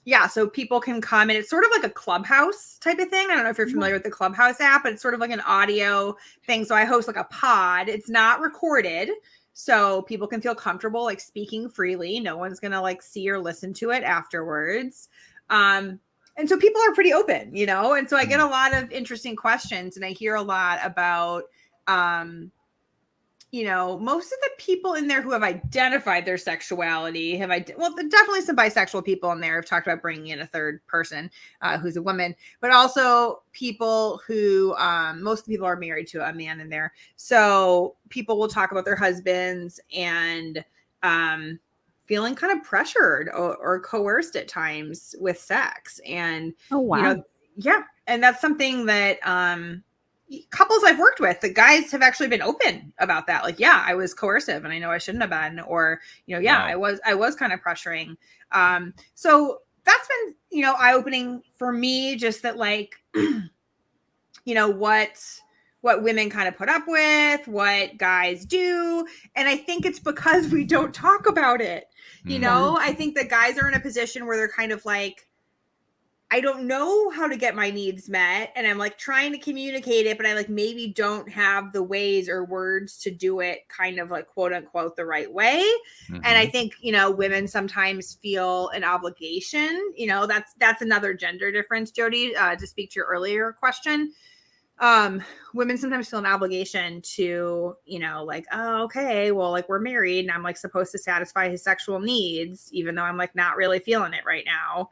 yeah, so people can come, and it's sort of like a Clubhouse type of thing. I don't know if you're familiar with the Clubhouse app, but it's sort of like an audio thing. So I host like a pod. It's not recorded, so people can feel comfortable like speaking freely. No one's going to like see or listen to it afterwards. And so people are pretty open, and so I get a lot of interesting questions, and I hear a lot about, most of the people in there who have identified their sexuality well, definitely some bisexual people in there have talked about bringing in a third person who's a woman, but also people who, most of the people are married to a man in there. So people will talk about their husbands and feeling kind of pressured or coerced at times with sex. And, yeah. And that's something that, couples I've worked with, the guys have actually been open about that. Like, yeah, I was coercive and I know I shouldn't have been, or, wow. I was kind of pressuring. So that's been, eye-opening for me, just that like, what women kind of put up with, what guys do. And I think it's because we don't talk about it. I think that guys are in a position where they're kind of like, I don't know how to get my needs met. And I'm like trying to communicate it, but I like maybe don't have the ways or words to do it kind of like quote unquote the right way. And I think, women sometimes feel an obligation, that's another gender difference, Jody, to speak to your earlier question. Women sometimes feel an obligation to, like, oh, okay, well, like we're married and I'm like supposed to satisfy his sexual needs, even though I'm like not really feeling it right now.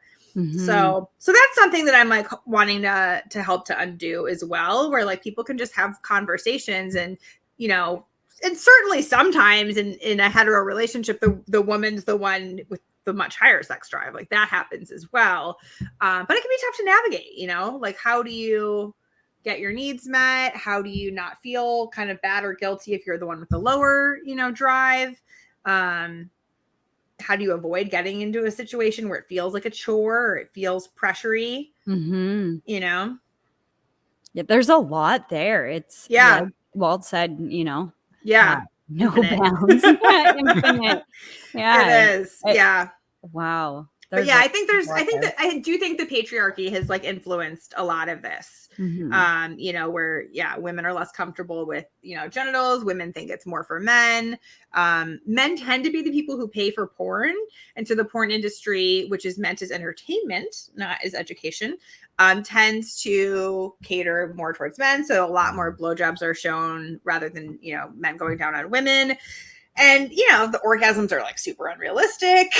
So that's something that I'm like wanting to help to undo as well, where like people can just have conversations and, and certainly sometimes in a hetero relationship, the woman's the one with the much higher sex drive. Like that happens as well. But it can be tough to navigate, like how do you get your needs met? How do you not feel kind of bad or guilty if you're the one with the lower, drive? How do you avoid getting into a situation where it feels like a chore or it feels pressury? Yeah, there's a lot there. It's like Walt said, no bounds. Infinite. Yeah, it is. Wow. But yeah, I do think the patriarchy has like influenced a lot of this. You know, where women are less comfortable with, genitals. Women think it's more for men. Men tend to be the people who pay for porn. And so the porn industry, which is meant as entertainment, not as education, tends to cater more towards men. So a lot more blowjobs are shown rather than, men going down on women. And, the orgasms are like super unrealistic.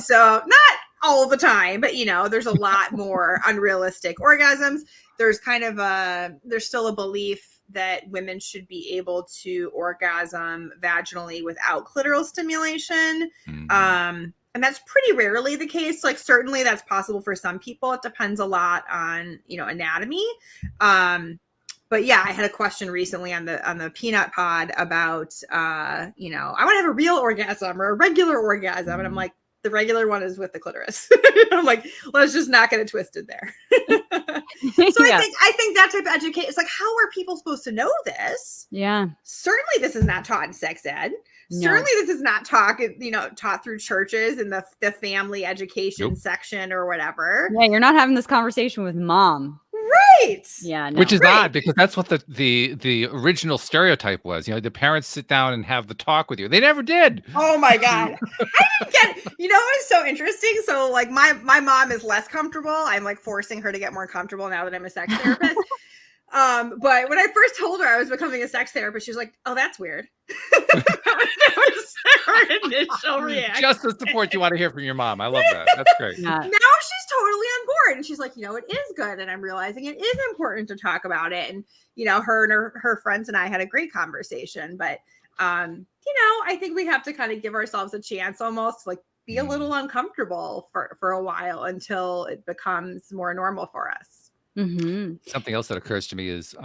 So not all the time, but, there's a lot more unrealistic orgasms. There's there's still a belief that women should be able to orgasm vaginally without clitoral stimulation. And that's pretty rarely the case. Like, certainly that's possible for some people. It depends a lot on, anatomy. But yeah, I had a question recently on the Peanut Pod about, I want to have a real orgasm or a regular orgasm. And I'm like, the regular one is with the clitoris. I'm like, let's just not get it twisted there. So I think that type of education, it's like, how are people supposed to know this? Yeah. Certainly this is not taught in sex ed. No. Certainly this is not taught through churches in the family education section or whatever. Yeah, you're not having this conversation with mom. Right. Yeah. No. Which is odd, because that's what the original stereotype was. The parents sit down and have the talk with you. They never did. Oh my God. I didn't get it. It's so interesting. So like my mom is less comfortable. I'm like forcing her to get more comfortable now that I'm a sex therapist. But when I first told her I was becoming a sex therapist, she was like, "Oh, that's weird." That was her initial reaction. Just the support you want to hear from your mom. I love that. That's great. Now she's totally on board, and she's like, it is good, and I'm realizing it is important to talk about it. And her and her friends and I had a great conversation. But I think we have to kind of give ourselves a chance, almost like be a little uncomfortable for a while until it becomes more normal for us. Mm-hmm. Something else that occurs to me is,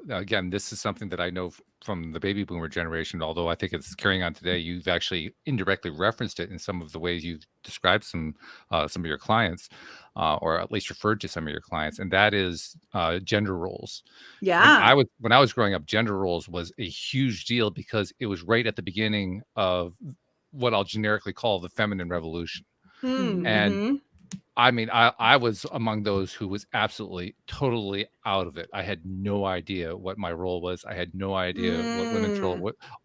again, this is something that I know from the baby boomer generation, although I think it's carrying on today. You've actually indirectly referenced it in some of the ways you've described some of your clients, or at least referred to some of your clients, and that is gender roles. Yeah. When I was growing up, gender roles was a huge deal because it was right at the beginning of what I'll generically call the feminine revolution. Mm-hmm. And I mean, I was among those who was absolutely, totally out of it. I had no idea what my role was. I had no idea what women's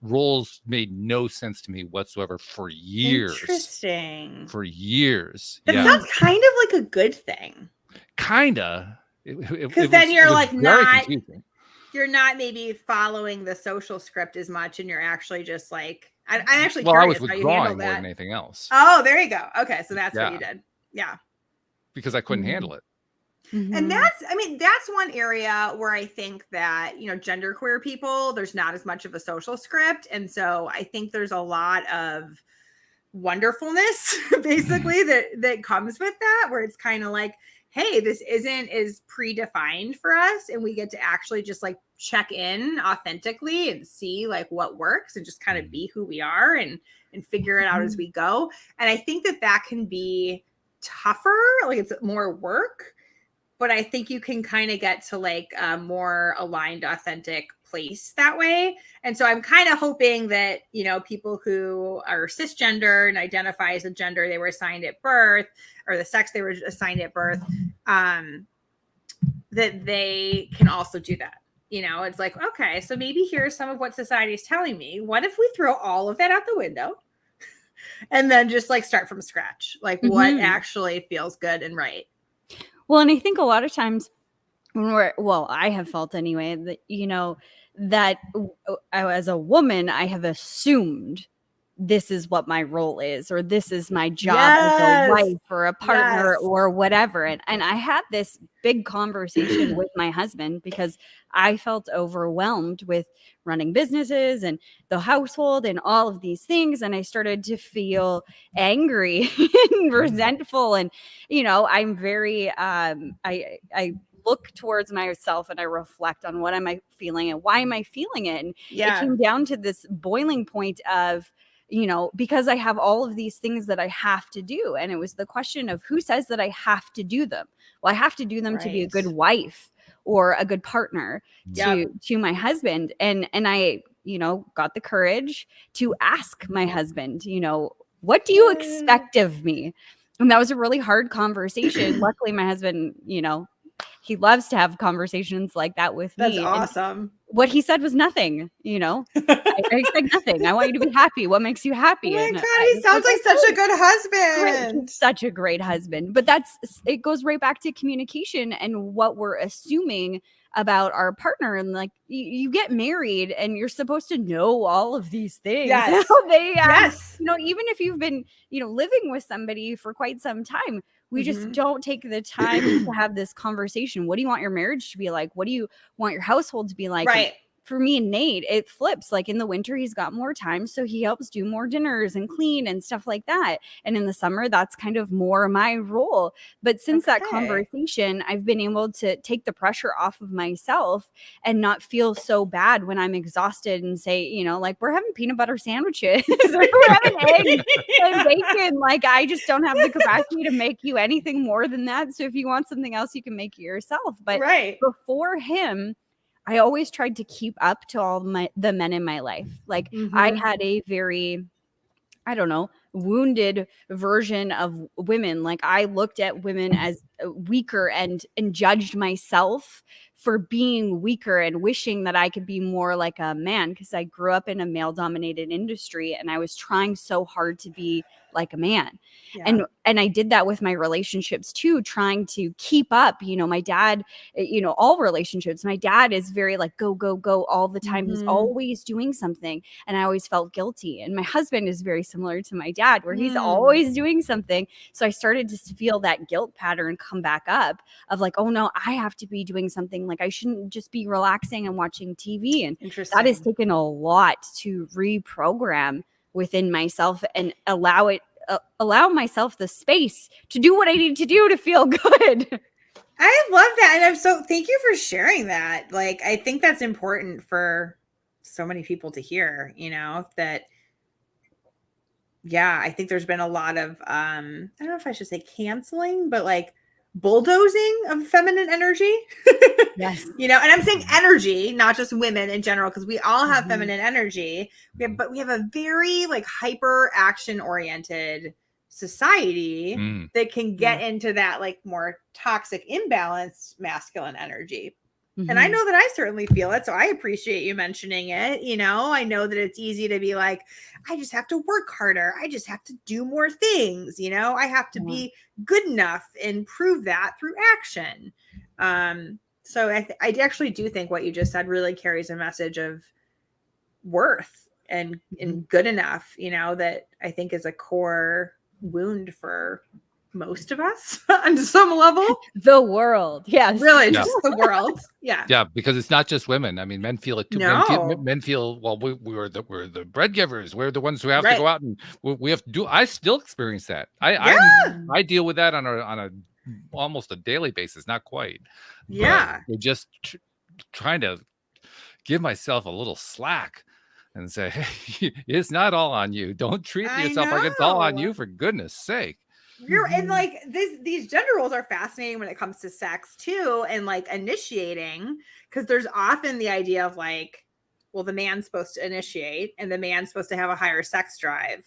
roles made no sense to me whatsoever for years. Interesting. For years. That sounds kind of like a good thing. Kinda. Because then you're like you're not maybe following the social script as much, and you're actually just like, I'm actually curious I was how you handle that. more than anything else. Oh, there you go. Okay, so that's what you did. Yeah. Because I couldn't handle it. Mm-hmm. And that's one area where I think that, genderqueer people, there's not as much of a social script. And so I think there's a lot of wonderfulness basically that comes with that, where it's kind of like, hey, this isn't as predefined for us. And we get to actually just like check in authentically and see like what works and just kind of be who we are and figure it out as we go. And I think that can be tougher, like it's more work, but I think you can kind of get to like a more aligned, authentic place that way. And so I'm kind of hoping that, people who are cisgender and identify as a gender they were assigned at birth, or the sex they were assigned at birth, that they can also do that. It's like, okay, so maybe here's some of what society is telling me. What if we throw all of that out the window and then just like start from scratch? Like what actually feels good and right? Well, and I think a lot of times when I have felt anyway that, that as a woman, I have assumed this is what my role is, or this is my job as a wife or a partner or whatever. And I had this big conversation with my husband because I felt overwhelmed with running businesses and the household and all of these things. And I started to feel angry and resentful. And, I'm very, I look towards myself and I reflect on what am I feeling and why am I feeling it? And it came down to this boiling point of, because I have all of these things that I have to do. And it was the question of who says that I have to do them? Well, I have to do them to be a good wife or a good partner to my husband. And I, got the courage to ask my husband, What do you expect of me? And that was a really hard conversation. Luckily, my husband, he loves to have conversations like that with me. That's awesome. And what he said was nothing, I expect nothing. I want you to be happy. What makes you happy? Oh my And God, he sounds like such a good husband. He's such a great husband. But it goes right back to communication and what we're assuming about our partner. And like you get married and you're supposed to know all of these things. Yes. Yes. Even if you've been, living with somebody for quite some time, we just don't take the time to have this conversation. What do you want your marriage to be like? What do you want your household to be like? Right. And for me and Nate, it flips. Like in the winter, he's got more time, so he helps do more dinners and clean and stuff like that. And in the summer, that's kind of more my role. But since that conversation, I've been able to take the pressure off of myself and not feel so bad when I'm exhausted and say, like we're having peanut butter sandwiches, or we're having eggs and bacon. Like I just don't have the capacity to make you anything more than that. So if you want something else, you can make it yourself. But before him, I always tried to keep up to all the men in my life. Like I had a very, wounded version of women. Like I looked at women as weaker and judged myself for being weaker and wishing that I could be more like a man, because I grew up in a male dominated industry and I was trying so hard to be like a man. Yeah. And I did that with my relationships too, trying to keep up. My dad, all relationships, my dad is very like go, go, go all the time. He's always doing something. And I always felt guilty. And my husband is very similar to my dad, where he's always doing something. So I started to feel that guilt pattern come back up of like, oh no, I have to be doing something. Like I shouldn't just be relaxing and watching TV. And that has taken a lot to reprogram within myself and allow myself the space to do what I need to do to feel good. I love that. And thank you for sharing that. Like, I think that's important for so many people to hear, that, I think there's been a lot of, I don't know if I should say canceling, but like bulldozing of feminine energy. Yes. And I'm saying energy, not just women in general, because we all have feminine energy, but we have a very like hyper action oriented society that can get into that like more toxic, imbalanced masculine energy. And I know that I certainly feel it. So I appreciate you mentioning it. I know that it's easy to be like, I just have to work harder. I just have to do more things. I have to be good enough and prove that through action. So I actually do think what you just said really carries a message of worth and good enough, that I think is a core wound for most of us on some level. The world. Yes. Really, just the world. Yeah. Yeah, because it's not just women. I mean, men feel it too. No. Men feel, well, we're the bread givers. We're the ones who have to go out and we have to do. I still experience that. I deal with that on a almost a daily basis. Not quite. Yeah. But just trying to give myself a little slack and say, hey, it's not all on you. Don't treat yourself like it's all on you, for goodness sake. And like these gender roles are fascinating when it comes to sex too, and like initiating, because there's often the idea of like, well, the man's supposed to initiate and the man's supposed to have a higher sex drive,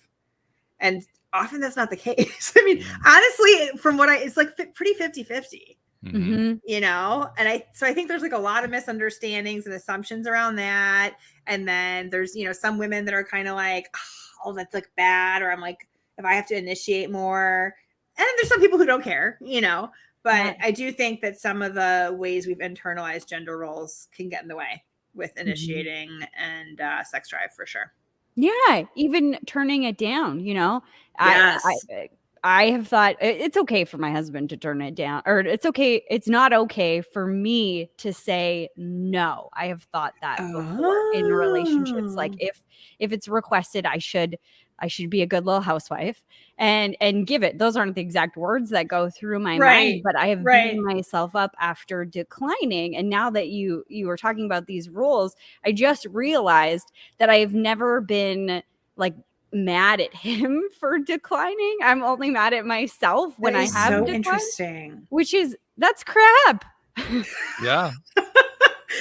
and often that's not the case. I mean, honestly, from what it's like pretty 50-50. And I think there's like a lot of misunderstandings and assumptions around that. And then there's some women that are kind of like, oh, that's like bad, or I'm like, if I have to initiate more. And there's some people who don't care, but I do think that some of the ways we've internalized gender roles can get in the way with initiating and sex drive, for sure. Yeah. Even turning it down, Yes. I have thought it's okay for my husband to turn it down, or it's okay. It's not okay for me to say no. I have thought that before in relationships. Like if it's requested, I should be a good little housewife and give it. Those aren't the exact words that go through my mind, but I have beaten myself up after declining. And now that you were talking about these roles, I just realized that I have never been like mad at him for declining. I'm only mad at myself when I have declined, interesting. that's crap. Yeah.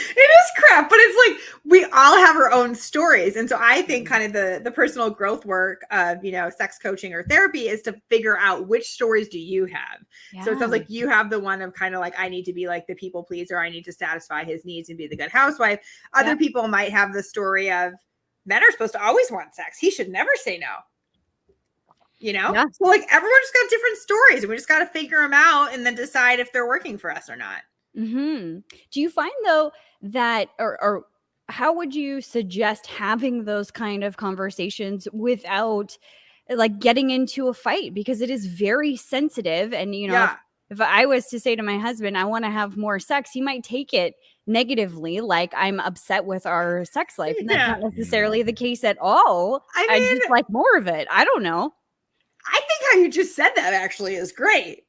is crap, but it's like we all have our own stories. And so I think kind of the personal growth work of, sex coaching or therapy is to figure out which stories do you have. Yeah. So it sounds like you have the one of kind of like, I need to be like the people pleaser. I need to satisfy his needs and be the good housewife. Other people might have the story of men are supposed to always want sex. He should never say no. So like everyone just got different stories and we just got to figure them out and then decide if they're working for us or not. Mm-hmm. Do you find though that, or how would you suggest having those kind of conversations without like getting into a fight? Because it is very sensitive. And, if I was to say to my husband, I want to have more sex, he might take it negatively, like I'm upset with our sex life. And that's not necessarily the case at all. I just like more of it. I don't know. I think how you just said that actually is great.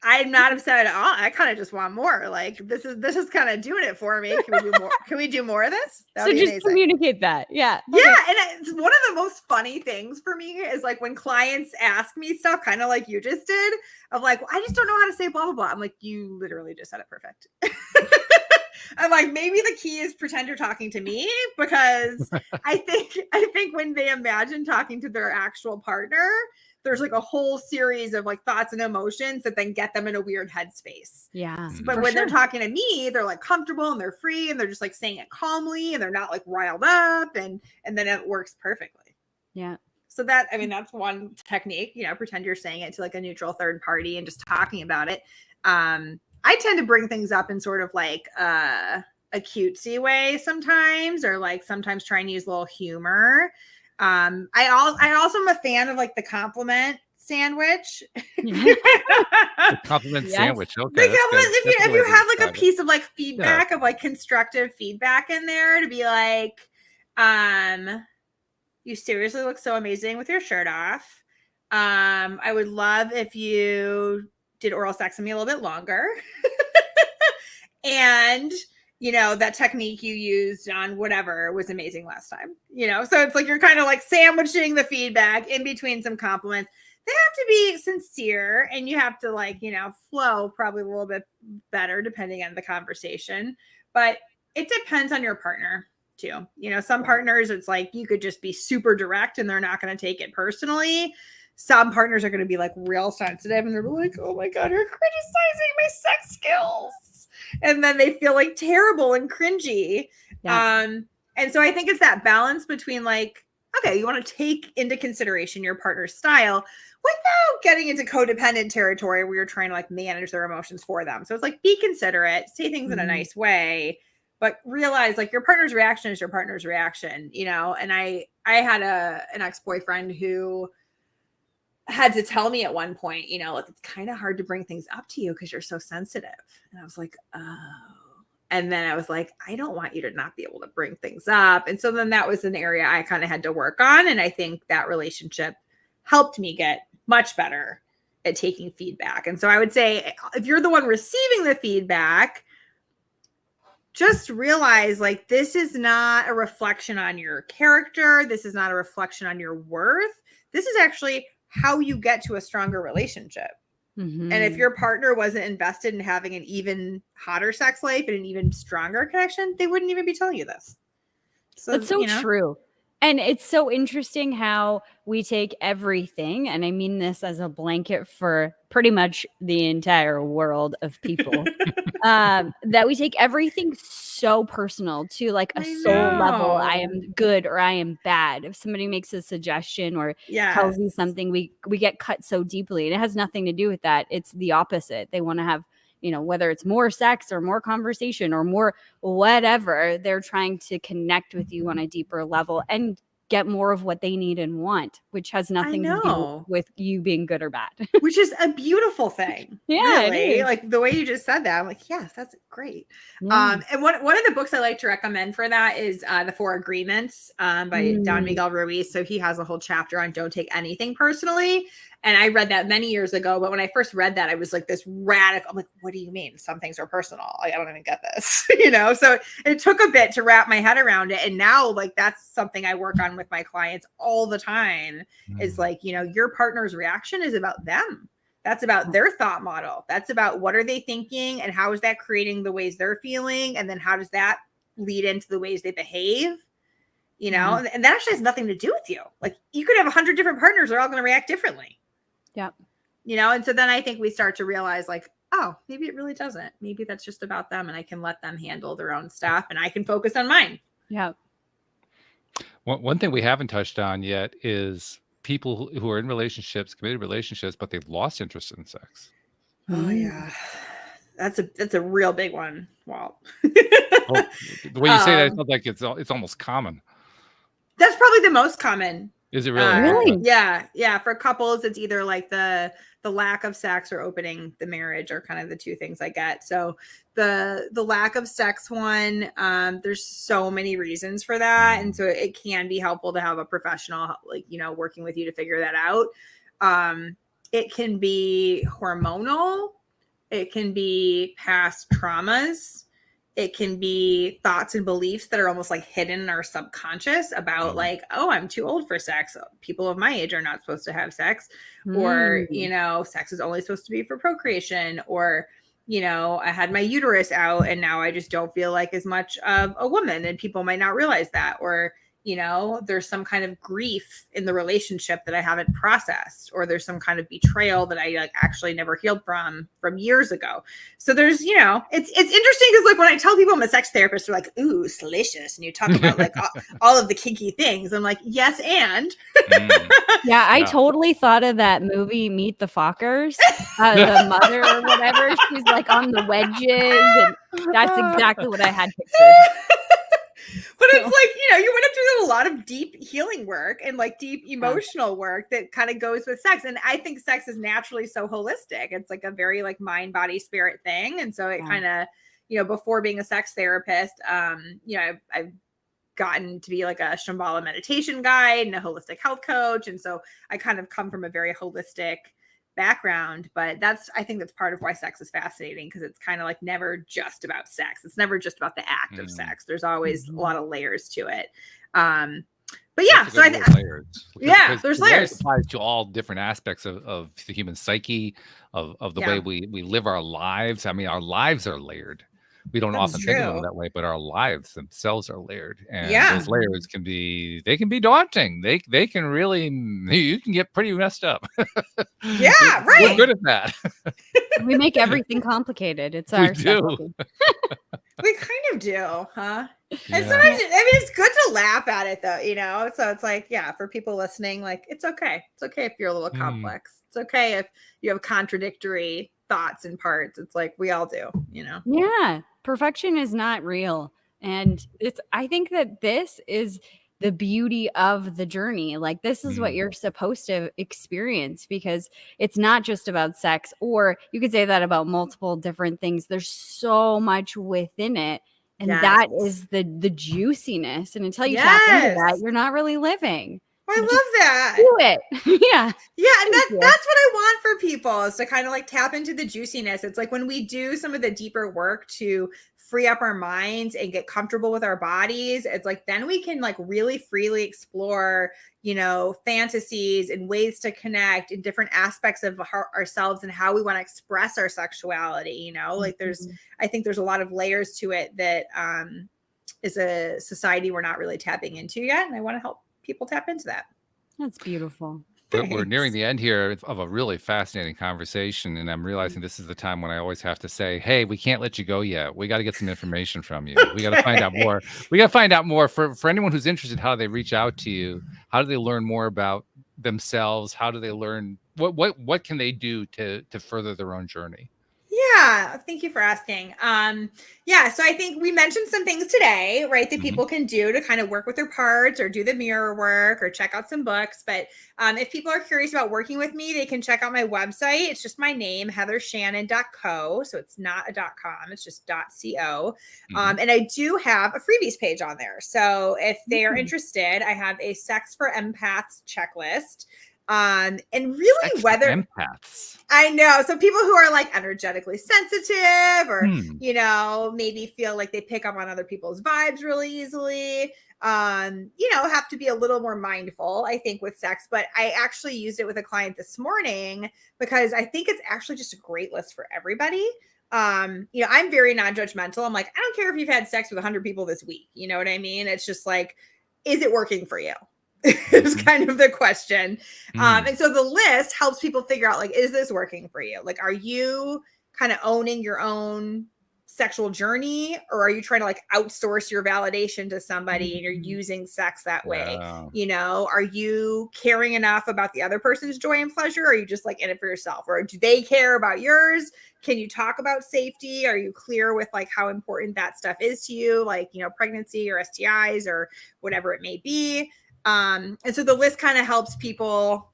I'm not upset at all. I kind of just want more. Like this is kind of doing it for me. Can we do more? Can we do more of this? So just amazing. Communicate that. Yeah. Okay. Yeah. And it's one of the most funny things for me is like when clients ask me stuff, kind of like you just did, of like, well, I just don't know how to say blah, blah, blah. I'm like, you literally just said it perfect. I'm like, maybe the key is pretend you're talking to me, because I think when they imagine talking to their actual partner, there's like a whole series of like thoughts and emotions that then get them in a weird headspace. Yeah. But when they're talking to me, they're like comfortable and they're free and they're just like saying it calmly and they're not like riled up and then it works perfectly. Yeah. So that's one technique, pretend you're saying it to like a neutral third party and just talking about it. I tend to bring things up in sort of like a cutesy way sometimes, or like sometimes try and use a little humor. I also am a fan of like the compliment sandwich. The compliment sandwich. Okay. If you have like a piece of like feedback of like constructive feedback in there, to be like, you seriously look so amazing with your shirt off. I would love if you did oral sex on me a little bit longer. And that technique you used on whatever was amazing last time, so it's like, you're kind of like sandwiching the feedback in between some compliments. They have to be sincere and you have to like, flow probably a little bit better depending on the conversation, but it depends on your partner too. Some partners, it's like, you could just be super direct and they're not going to take it personally. Some partners are going to be like real sensitive and they're like, oh my God, you're criticizing my sex skills. And then they feel like terrible and cringy. Yeah. And so I think it's that balance between like, okay, you want to take into consideration your partner's style without getting into codependent territory where you're trying to like manage their emotions for them. So it's like, be considerate, say things in a nice way, but realize like your partner's reaction is your partner's reaction, and I had an ex-boyfriend who had to tell me at one point, like, it's kind of hard to bring things up to you because you're so sensitive. And I was like, oh. And then I was like, I don't want you to not be able to bring things up. And so then that was an area I kind of had to work on. And I think that relationship helped me get much better at taking feedback. And so I would say, if you're the one receiving the feedback, just realize like, this is not a reflection on your character. This is not a reflection on your worth. This is actually how you get to a stronger relationship. Mm-hmm. And if your partner wasn't invested in having an even hotter sex life and an even stronger connection, they wouldn't even be telling you this. So that's so true. And it's so interesting how we take everything, and I mean this as a blanket for pretty much the entire world of people, that we take everything so personal to like a soul level. I am good or I am bad. If somebody makes a suggestion or tells you something, we get cut so deeply. And it has nothing to do with that. It's the opposite. They want to have, whether it's more sex or more conversation or more whatever, they're trying to connect with you on a deeper level and get more of what they need and want, which has nothing to do with you being good or bad. Which is a beautiful thing. Yeah. Really. Like the way you just said that, I'm like, yes, that's great. Yeah. And one of the books I like to recommend for that is The 4 Agreements by Don Miguel Ruiz. So he has a whole chapter on don't take anything personally. And I read that many years ago, but when I first read that, I was like this radical. I'm like, what do you mean? Some things are personal. Like, I don't even get this, So it took a bit to wrap my head around it. And now like, that's something I work on with my clients all the time is like, your partner's reaction is about them. That's about their thought model. That's about what are they thinking and how is that creating the ways they're feeling? And then how does that lead into the ways they behave? You know, and that actually has nothing to do with you. Like you could have 100 different partners. They're all going to react differently. Yep. You know, and so then I think we start to realize like, oh, maybe it really doesn't. Maybe that's just about them and I can let them handle their own stuff and I can focus on mine. Yep. One thing we haven't touched on yet is people who are in relationships, committed relationships, but they've lost interest in sex. Oh yeah. That's a real big one. Wow. The way you say that, it sounds like it's almost common. That's probably the most common. Is it really? Really? Yeah. For couples, it's either like the lack of sex or opening the marriage are kind of the two things I get. So the lack of sex one, there's so many reasons for that. And so it can be helpful to have a professional, like, you know, working with you to figure that out. It can be hormonal. It can be past traumas. It can be thoughts and beliefs that are almost like hidden in our subconscious about like, oh, I'm too old for sex. People of my age are not supposed to have sex. Or, you know, sex is only supposed to be for procreation. Or, you know, I had my uterus out and now I just don't feel like as much of a woman and people might not realize that. Or, you know, there's some kind of grief in the relationship that I haven't processed, or there's some kind of betrayal that I like actually never healed from years ago. So there's, you know, it's interesting because like when I tell people I'm a sex therapist, they're like, ooh, salacious. And you talk about like all of the kinky things. I'm like, yes, and. Yeah, I totally thought of that movie, Meet the Fockers. The mother or whatever, she's like on the wedges. And that's exactly what I had pictured. But it's like, you know, you went up through a lot of deep healing work and like deep emotional work that kind of goes with sex. And I think sex is naturally so holistic. It's like a very like mind, body, spirit thing. And so it kind of, you know, before being a sex therapist, you know, I've gotten to be like a Shambhala meditation guide and a holistic health coach. And so I kind of come from a very holistic background, but I think that's part of why sex is fascinating, because it's kind of like never just about sex. It's never just about the act of sex. There's always a lot of layers to it. But yeah, so I think there's layers. It applies to all different aspects of the human psyche, of the way we live our lives. I mean, our lives are layered. We don't often think of them that way, but our lives themselves are layered, and those layers can be daunting. They can really, you can get pretty messed up. Yeah, right. We're good at that. We make everything complicated. It's our specialty. We kind of do, huh? And sometimes, I mean, it's good to laugh at it though, you know? So it's like, yeah, for people listening, like, it's okay. It's okay if you're a little complex. It's okay if you have contradictory thoughts and parts. It's like, we all do, you know? Yeah. Perfection is not real. And I think that this is the beauty of the journey. Like, this is what you're supposed to experience, because it's not just about sex, or you could say that about multiple different things. There's so much within it. And that is the juiciness. And until you tap into that, you're not really living. I love that. Do it. Yeah. Yeah. And that's what I want for people, is to kind of like tap into the juiciness. It's like when we do some of the deeper work to free up our minds and get comfortable with our bodies, it's like then we can like really freely explore, you know, fantasies and ways to connect in different aspects of ourselves and how we want to express our sexuality. You know, like I think there's a lot of layers to it that is a society we're not really tapping into yet. And I want to help people tap into that. That's beautiful. We're nearing the end here of a really fascinating conversation, and I'm realizing this is the time when I always have to say, hey, we can't let you go yet. We got to get some information from you. We got to find out more. We got to find out more for anyone who's interested. How do they reach out to you? How do they learn more about themselves? How do they learn what can they do to further their own journey? Yeah, thank you for asking. So I think we mentioned some things today, right, that people can do to kind of work with their parts or do the mirror work or check out some books. But if people are curious about working with me, they can check out my website. It's just my name, heathershannon.co. So it's not a .com, it's just .co. And I do have a freebies page on there. So if they are interested, I have a Sex for Empaths checklist. And really Sex whether empaths. I know. So people who are like energetically sensitive or, you know, maybe feel like they pick up on other people's vibes really easily. have to be a little more mindful, I think, with sex. But I actually used it with a client this morning because I think it's actually just a great list for everybody. I'm very non-judgmental. I'm like, I don't care if you've had sex with 100 people this week. You know what I mean? It's just like, is it working for you? Is kind of the question. And so the list helps people figure out, like, is this working for you? Like, are you kind of owning your own sexual journey, or are you trying to like outsource your validation to somebody and you're using sex that way? Are you caring enough about the other person's joy and pleasure? Or are you just like in it for yourself, or do they care about yours? Can you talk about safety? Are you clear with like how important that stuff is to you? Like, pregnancy or STIs or whatever it may be. And so the list kind of helps people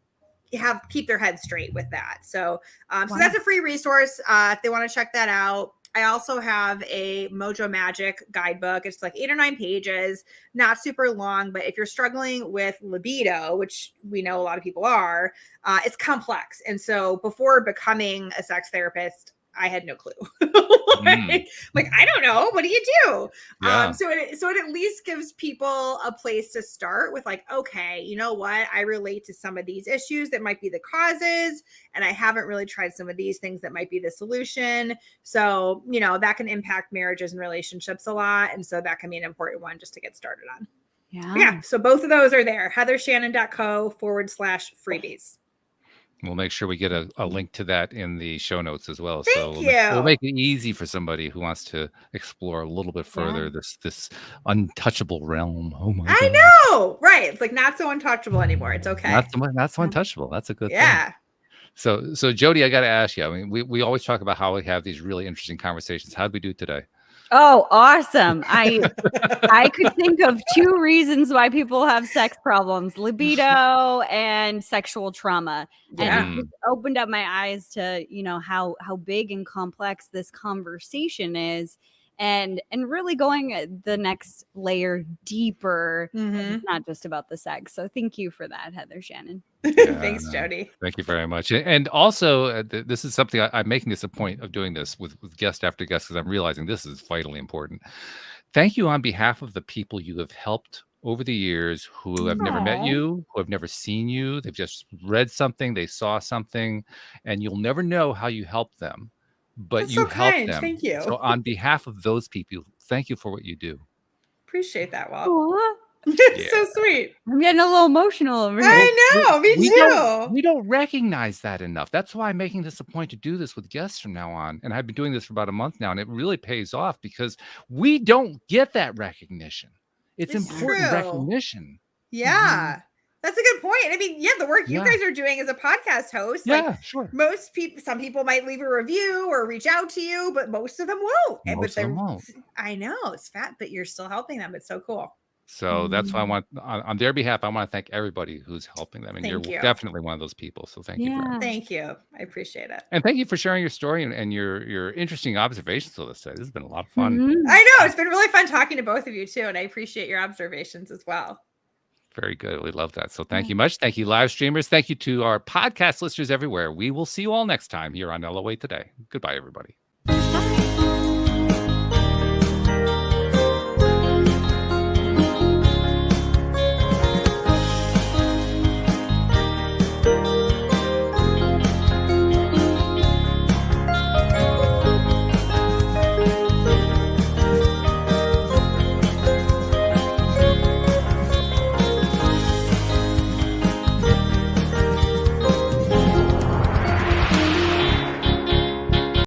keep their head straight with that. So that's a free resource if they want to check that out. I also have a Mojo Magic guidebook. It's like 8 or 9 pages, not super long, but if you're struggling with libido, which we know a lot of people are, it's complex. And so before becoming a sex therapist, I had no clue. Like, I don't know. What do you do? Yeah. So it at least gives people a place to start with, like, okay, you know what? I relate to some of these issues that might be the causes, and I haven't really tried some of these things that might be the solution. So, that can impact marriages and relationships a lot. And so that can be an important one just to get started on. Yeah. So both of those are there. heathershannon.co/freebies. We'll make sure we get a link to that in the show notes as well. Thank you. We'll make it easy for somebody who wants to explore a little bit further this untouchable realm. Oh my God. I know, right? It's like not so untouchable anymore. It's okay. Not so untouchable. That's a good thing. Yeah. So Jody, I got to ask you. I mean, we always talk about how we have these really interesting conversations. How did we do today? Oh, awesome. I could think of 2 reasons why people have sex problems: libido and sexual trauma. Yeah. And it just opened up my eyes to, how big and complex this conversation is, and really going the next layer deeper. It's not just about the sex. So thank you for that, Heather Shannon. Yeah, Thanks, Jody. Thank you very much. And also, this is something I'm making this a point of doing this with guest after guest, because I'm realizing this is vitally important. Thank you on behalf of the people you have helped over the years who have never met you, who have never seen you. They've just read something, they saw something, and you'll never know how you helped them, but That's you so helped kind. them. Thank you. So on behalf of those people, thank you for what you do. Appreciate that, Walt. Aw. So sweet. I'm getting a little emotional over here. I know, me too. We don't recognize that enough. That's why I'm making this a point to do this with guests from now on. And I've been doing this for about a month now, and it really pays off because we don't get that recognition. It's important true. Recognition. Yeah. That's a good point. I mean, the work you guys are doing as a podcast host. Sure. Some people might leave a review or reach out to you, but most of them won't. Most of them won't. I know, it's fat, but you're still helping them. It's so cool. So that's why I want, on their behalf, I want to thank everybody who's helping them. And you're definitely one of those people. So thank you. Thank you. I appreciate it. And thank you for sharing your story and your interesting observations with us today. This has been a lot of fun. I know. It's been really fun talking to both of you too. And I appreciate your observations as well. Very good. We love that. So thank you much. Thank you, live streamers. Thank you to our podcast listeners everywhere. We will see you all next time here on LOA Today. Goodbye, everybody.